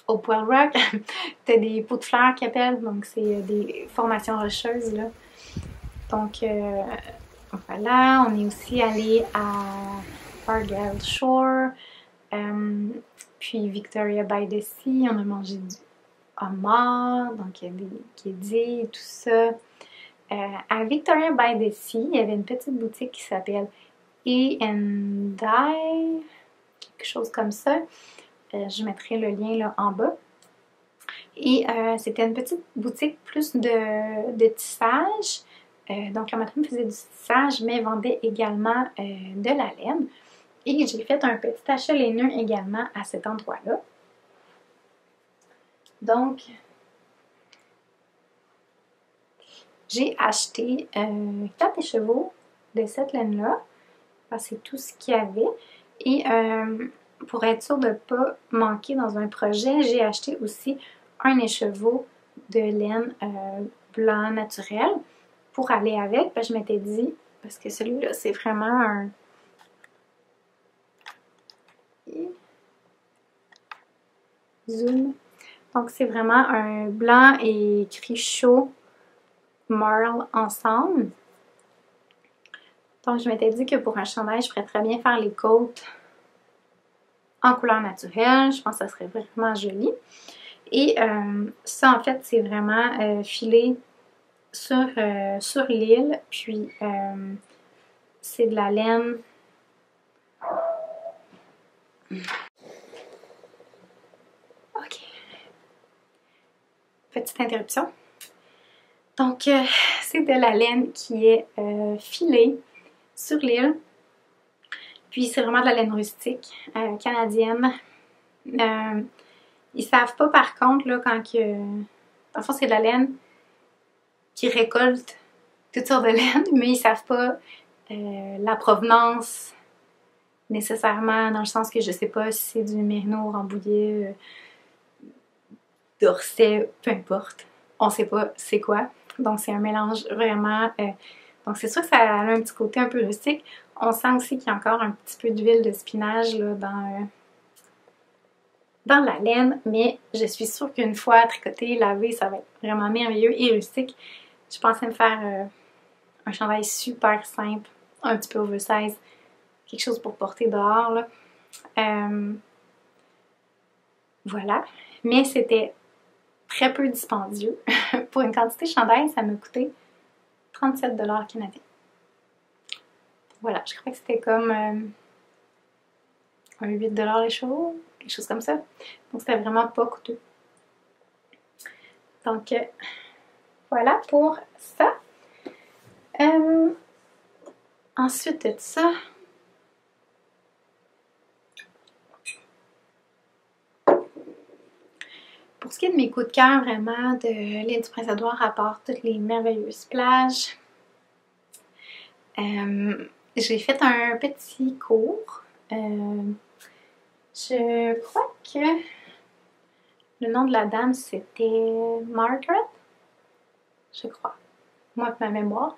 Hopewell Rock. T'as des pots de fleurs qui appellent, donc c'est des formations rocheuses, là. Donc voilà, on est aussi allé à Argyle Shore, puis Victoria by the Sea. On a mangé du homard, donc il y a des quédilles et tout ça. À Victoria by the Sea, il y avait une petite boutique qui s'appelle E&I, quelque chose comme ça. Je mettrai le lien là en bas. Et c'était une petite boutique plus de tissage. Donc la madame faisait du tissage, mais vendait également de la laine. Et j'ai fait un petit achat laineux également à cet endroit-là. Donc, j'ai acheté 4 écheveaux de cette laine-là. C'est tout ce qu'il y avait. Et pour être sûre de ne pas manquer dans un projet, j'ai acheté aussi un écheveau de laine blanc naturel pour aller avec. Je m'étais dit, parce que celui-là, c'est vraiment un... Zoom. Donc, c'est vraiment un blanc et gris chaud marl ensemble. Donc, je m'étais dit que pour un chandail, je pourrais très bien faire les côtes en couleur naturelle. Je pense que ça serait vraiment joli. Et ça, en fait, c'est vraiment filé sur l'île. Puis, c'est de la laine. OK. Petite interruption. Donc, c'est de la laine qui est filée sur l'île. Puis, c'est vraiment de la laine rustique canadienne. Ils savent pas, par contre, là, quand que... Dans le fond, c'est de la laine qui récolte toutes sortes de laine, mais ils savent pas la provenance nécessairement, dans le sens que je sais pas si c'est du mérino, rambouillet, d'orsay, peu importe. On sait pas c'est quoi. Donc, c'est un mélange vraiment... donc, c'est sûr que ça a un petit côté un peu rustique. On sent aussi qu'il y a encore un petit peu d'huile de spinach là, dans la laine, mais je suis sûre qu'une fois tricoté, lavé, ça va être vraiment merveilleux et rustique. Je pensais me faire un chandail super simple, un petit peu oversize, quelque chose pour porter dehors, là. Voilà, mais c'était très peu dispendieux. Pour une quantité de chandail, ça m'a coûté 37 $ canadiens. Voilà, je crois que c'était comme un 8 $ les chevaux, quelque chose comme ça. Donc c'était vraiment pas coûteux. Donc voilà pour ça. Ensuite de ça, pour ce qui est de mes coups de cœur vraiment de l'île du Prince-Édouard, à part toutes les merveilleuses plages, j'ai fait un petit cours. Je crois que le nom de la dame c'était Margaret, je crois, moi de ma mémoire.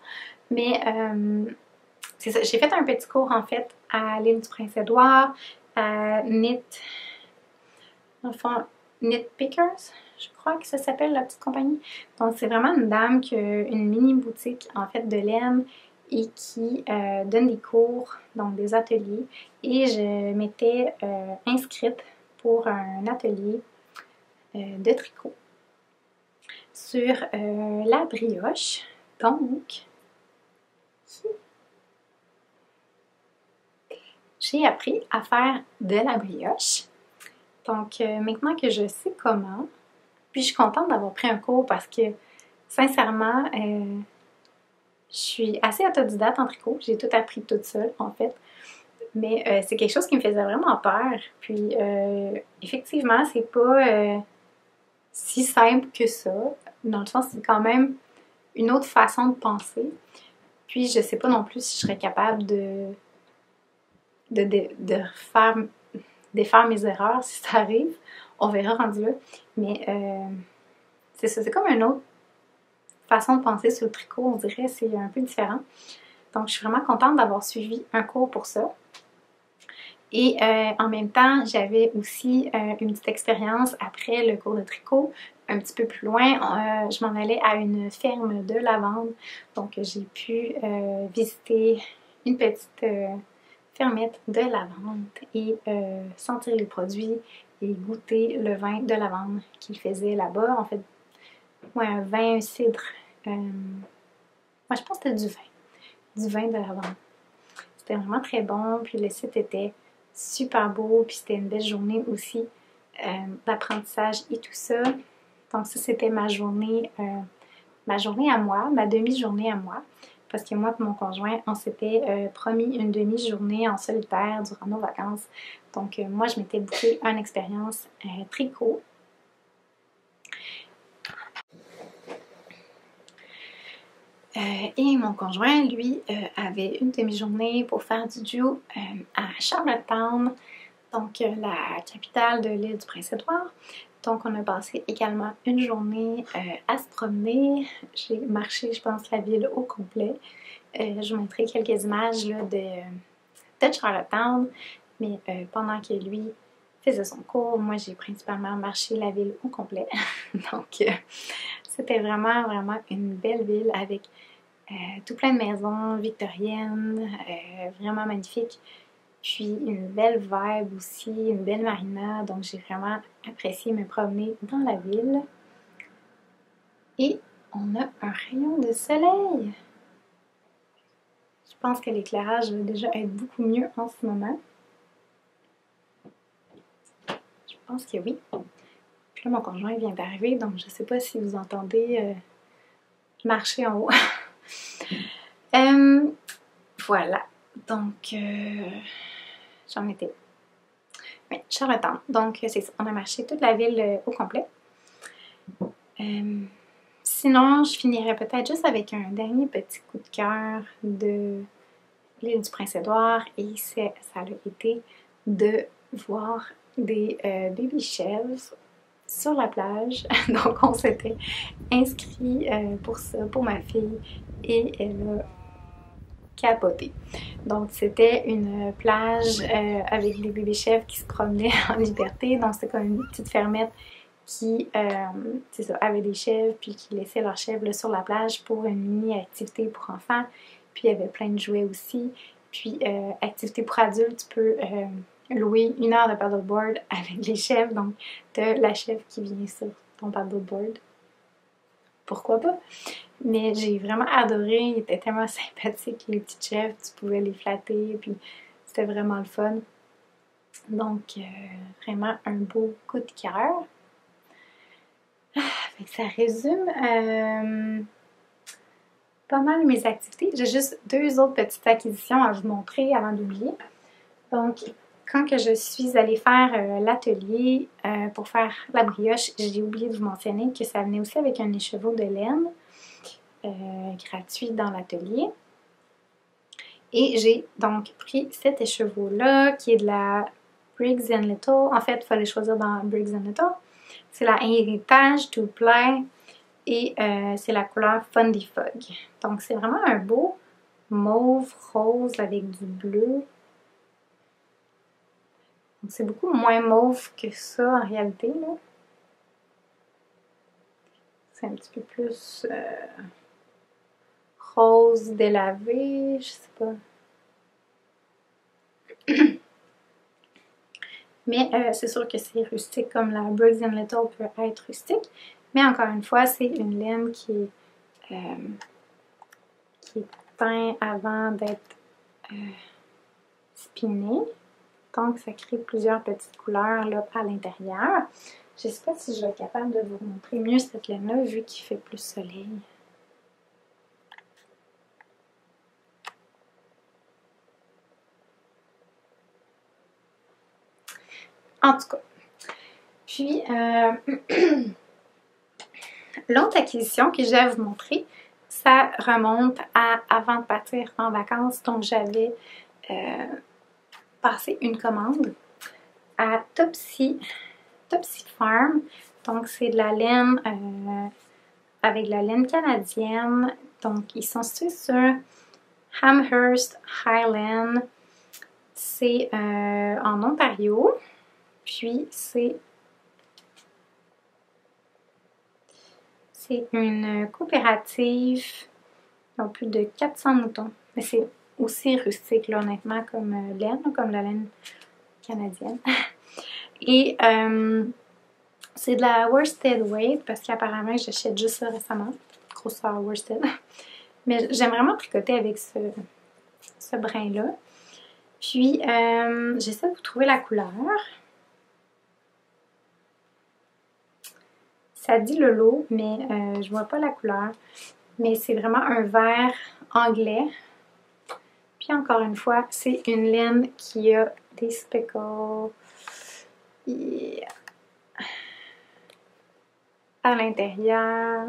Mais c'est ça, j'ai fait un petit cours en fait à l'île du Prince-Édouard, à Knit Pickers, je crois que ça s'appelle la petite compagnie. Donc c'est vraiment une dame qui a une mini boutique en fait de laine et qui donne des cours, donc des ateliers. Et je m'étais inscrite pour un atelier de tricot sur la brioche. Donc, j'ai appris à faire de la brioche. Donc, maintenant que je sais comment, puis je suis contente d'avoir pris un cours parce que, sincèrement, je suis assez autodidacte en tricot. J'ai tout appris toute seule, en fait. Mais c'est quelque chose qui me faisait vraiment peur. Puis, effectivement, c'est pas si simple que ça. Dans le sens, c'est quand même une autre façon de penser. Puis, je sais pas non plus si je serais capable de défaire mes erreurs si ça arrive. On verra rendu là. Mais c'est ça, c'est comme une autre façon de penser sur le tricot, on dirait, c'est un peu différent. Donc, je suis vraiment contente d'avoir suivi un cours pour ça. Et en même temps, j'avais aussi une petite expérience après le cours de tricot. Un petit peu plus loin, je m'en allais à une ferme de lavande. Donc, j'ai pu visiter une petite fermette de lavande et sentir les produits et goûter le vin de lavande qu'ils faisaient là-bas. En fait, ouais, un vin, un cidre. Moi, je pense que c'était du vin de lavande. C'était vraiment très bon, puis le site était super beau, puis c'était une belle journée aussi d'apprentissage et tout ça. Donc ça, c'était ma journée à moi, ma demi-journée à moi, parce que moi et mon conjoint, on s'était promis une demi-journée en solitaire durant nos vacances. Donc moi, je m'étais booké une expérience tricot. Et mon conjoint, lui, avait une demi-journée pour faire du duo à Charlottetown, donc la capitale de l'île du Prince-Édouard. Donc on a passé également une journée à se promener. J'ai marché, je pense, la ville au complet. Je vous montrerai quelques images là, de Charlottetown, mais pendant que lui faisait son cours, moi j'ai principalement marché la ville au complet. Donc c'était vraiment, vraiment une belle ville avec tout plein de maisons victoriennes, vraiment magnifiques. Puis une belle vibe aussi, une belle marina. Donc j'ai vraiment apprécié me promener dans la ville. Et on a un rayon de soleil. Je pense que l'éclairage va déjà être beaucoup mieux en ce moment. Je pense que oui. Puis là, mon conjoint vient d'arriver, donc je ne sais pas si vous entendez marcher en haut. Voilà. Donc, j'en étais. Oui, Charlottetown. Donc, c'est ça. On a marché toute la ville au complet. Sinon, je finirais peut-être juste avec un dernier petit coup de cœur de l'île du Prince-Édouard. Et ça a été de voir des baby chèvres sur la plage. Donc, on s'était inscrit pour ça, pour ma fille. Et elle a capoté. Donc, c'était une plage avec des bébés chèvres qui se promenaient en liberté. Donc, c'était comme une petite fermette qui, c'est ça, avait des chèvres, puis qui laissaient leurs chèvres là, sur la plage pour une mini-activité pour enfants. Puis, il y avait plein de jouets aussi. Puis, activité pour adultes, tu peux louer 1 heure de paddleboard avec les chèvres. Donc, tu as la chèvre qui vient sur ton paddleboard. Pourquoi pas? Mais j'ai vraiment adoré, ils étaient tellement sympathiques, les petites chèvres, tu pouvais les flatter, puis c'était vraiment le fun. Donc, vraiment un beau coup de cœur. Ça résume pas mal mes activités. J'ai juste 2 autres petites acquisitions à vous montrer avant d'oublier. Donc, quand que je suis allée faire l'atelier pour faire la brioche, j'ai oublié de vous mentionner que ça venait aussi avec un écheveau de laine. Gratuit dans l'atelier. Et j'ai donc pris cet écheveau-là qui est de la Briggs & Little. En fait, il fallait choisir dans Briggs & Little. C'est la Héritage to Play et c'est la couleur Fundy Fog. Donc, c'est vraiment un beau mauve rose avec du bleu. Donc, c'est beaucoup moins mauve que ça en réalité, là. C'est un petit peu plus rose délavé, je sais pas. Mais c'est sûr que c'est rustique comme la Briggs & Little peut être rustique. Mais encore une fois, c'est une laine qui est teinte avant d'être spiné. Donc, ça crée plusieurs petites couleurs là, à l'intérieur. Je ne sais pas si je vais être capable de vous montrer mieux cette laine-là, vu qu'il fait plus soleil. En tout cas. Puis, l'autre acquisition que j'ai à vous montrer, ça remonte à avant de partir en vacances. Donc, j'avais passé une commande à Topsy Farm. Donc, c'est de la laine avec de la laine canadienne. Donc, ils sont situés sur Amherst Highland. C'est en Ontario. Puis, c'est une coopérative. Ils ont plus de 400 moutons. Mais c'est aussi rustique, là, honnêtement, comme laine, comme la laine canadienne. Et c'est de la worsted weight parce qu'apparemment j'achète juste ça récemment. Grosseur worsted. Mais j'aime vraiment tricoter avec ce brin-là. Puis j'essaie de vous trouver la couleur. Ça dit le lot, mais je vois pas la couleur. Mais c'est vraiment un vert anglais. Puis encore une fois, c'est une laine qui a des speckles à l'intérieur.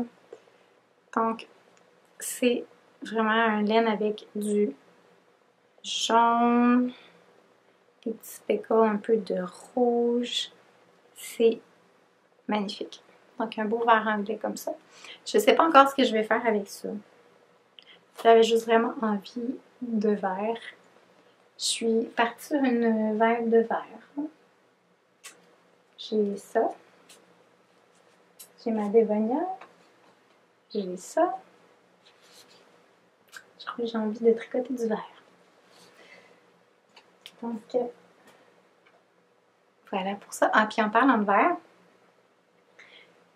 Donc, c'est vraiment un laine avec du jaune, des petits speckles un peu de rouge. C'est magnifique. Donc, un beau vert anglais comme ça. Je ne sais pas encore ce que je vais faire avec ça. J'avais juste vraiment envie de vert. Je suis partie sur une vague de vert. J'ai ça. J'ai ma Dévonia. J'ai ça. Je crois que j'ai envie de tricoter du vert. Donc, voilà pour ça. Ah, puis en parlant de vert,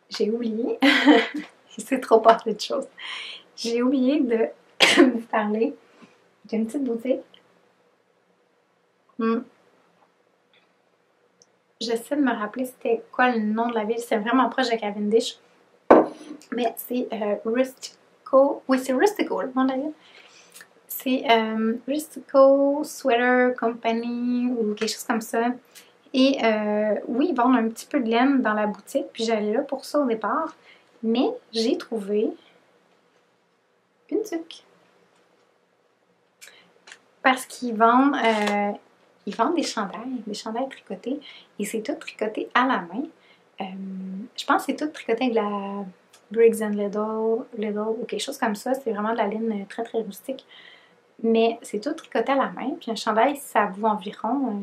j'ai oublié, c'est trop parler de choses, j'ai oublié de vous parler d'une petite boutique. J'essaie de me rappeler c'était quoi le nom de la ville, c'est vraiment proche de Cavendish, mais c'est Rustico, oui c'est Rustico le nom de la ville. C'est Rustico Sweater Company ou quelque chose comme ça. Et oui, ils vendent un petit peu de laine dans la boutique, puis j'allais là pour ça au départ. Mais j'ai trouvé une tuque. Parce qu'ils vendent des chandails tricotés. Et c'est tout tricoté à la main. Je pense que c'est tout tricoté avec de la Briggs & Little ou quelque chose comme ça. C'est vraiment de la laine très très rustique. Mais c'est tout tricoté à la main. Puis un chandail, ça vaut environ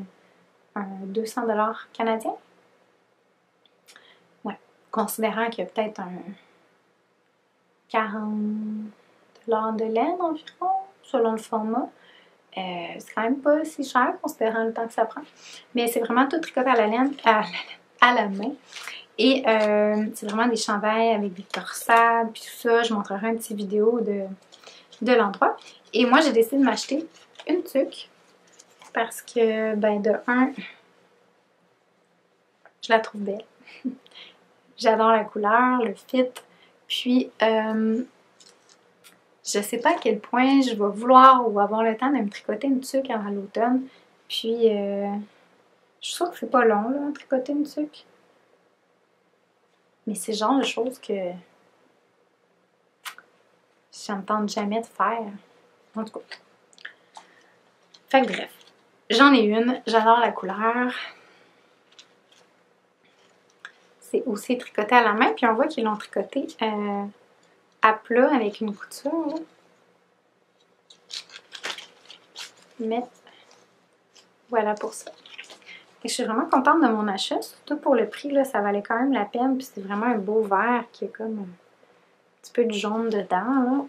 200 $ canadiens. Ouais. Considérant qu'il y a peut-être un 40 $ de laine environ, selon le format. C'est quand même pas si cher considérant le temps que ça prend. Mais c'est vraiment tout tricoté à la laine, à la main. Et c'est vraiment des chandails avec des torsades, puis tout ça. Je montrerai une petite vidéo de l'endroit. Et moi, j'ai décidé de m'acheter une tuque. Parce que, ben, de un, je la trouve belle. J'adore la couleur, le fit. Puis, je sais pas à quel point je vais vouloir ou avoir le temps de me tricoter une tuque avant l'automne. Puis, je suis sûre que c'est pas long, là, tricoter une tuque. Mais c'est le genre de choses que je ne tente jamais de faire. En tout cas. Fait que bref. J'en ai une, j'adore la couleur. C'est aussi tricoté à la main, puis on voit qu'ils l'ont tricoté à plat avec une couture. Là. Mais voilà pour ça. Et je suis vraiment contente de mon achat, surtout pour le prix, là, ça valait quand même la peine. Puis c'est vraiment un beau vert qui a comme un petit peu de jaune dedans. Là.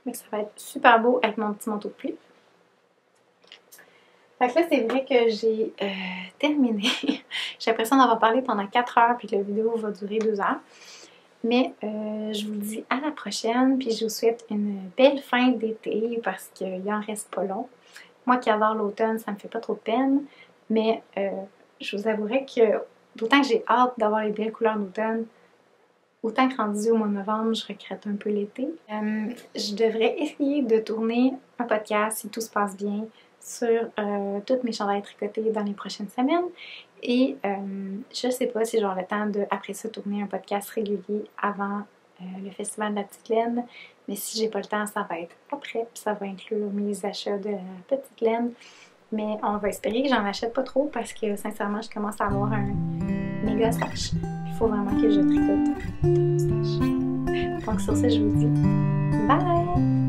Mais ça va être super beau avec mon petit manteau de pluie. Fait que là, c'est vrai que j'ai terminé. J'ai l'impression d'avoir parlé pendant 4 heures puis que la vidéo va durer 2 heures. Mais je vous dis à la prochaine, puis je vous souhaite une belle fin d'été parce qu'il en reste pas long. Moi qui adore l'automne, ça me fait pas trop de peine, mais je vous avouerai que d'autant que j'ai hâte d'avoir les belles couleurs d'automne, autant que rendu au mois de novembre, je regrette un peu l'été. Je devrais essayer de tourner un podcast, si tout se passe bien, sur toutes mes chandails tricotés dans les prochaines semaines. Et je sais pas si j'aurai le temps de, après ça, tourner un podcast régulier avant le Festival de la Petite Laine. Mais si j'ai pas le temps, ça va être après, puis ça va inclure mes achats de la Petite Laine. Mais on va espérer que j'en achète pas trop parce que sincèrement, je commence à avoir un méga stash. Il faut vraiment que je tricote tout mon stash. Donc sur ce, je vous dis bye!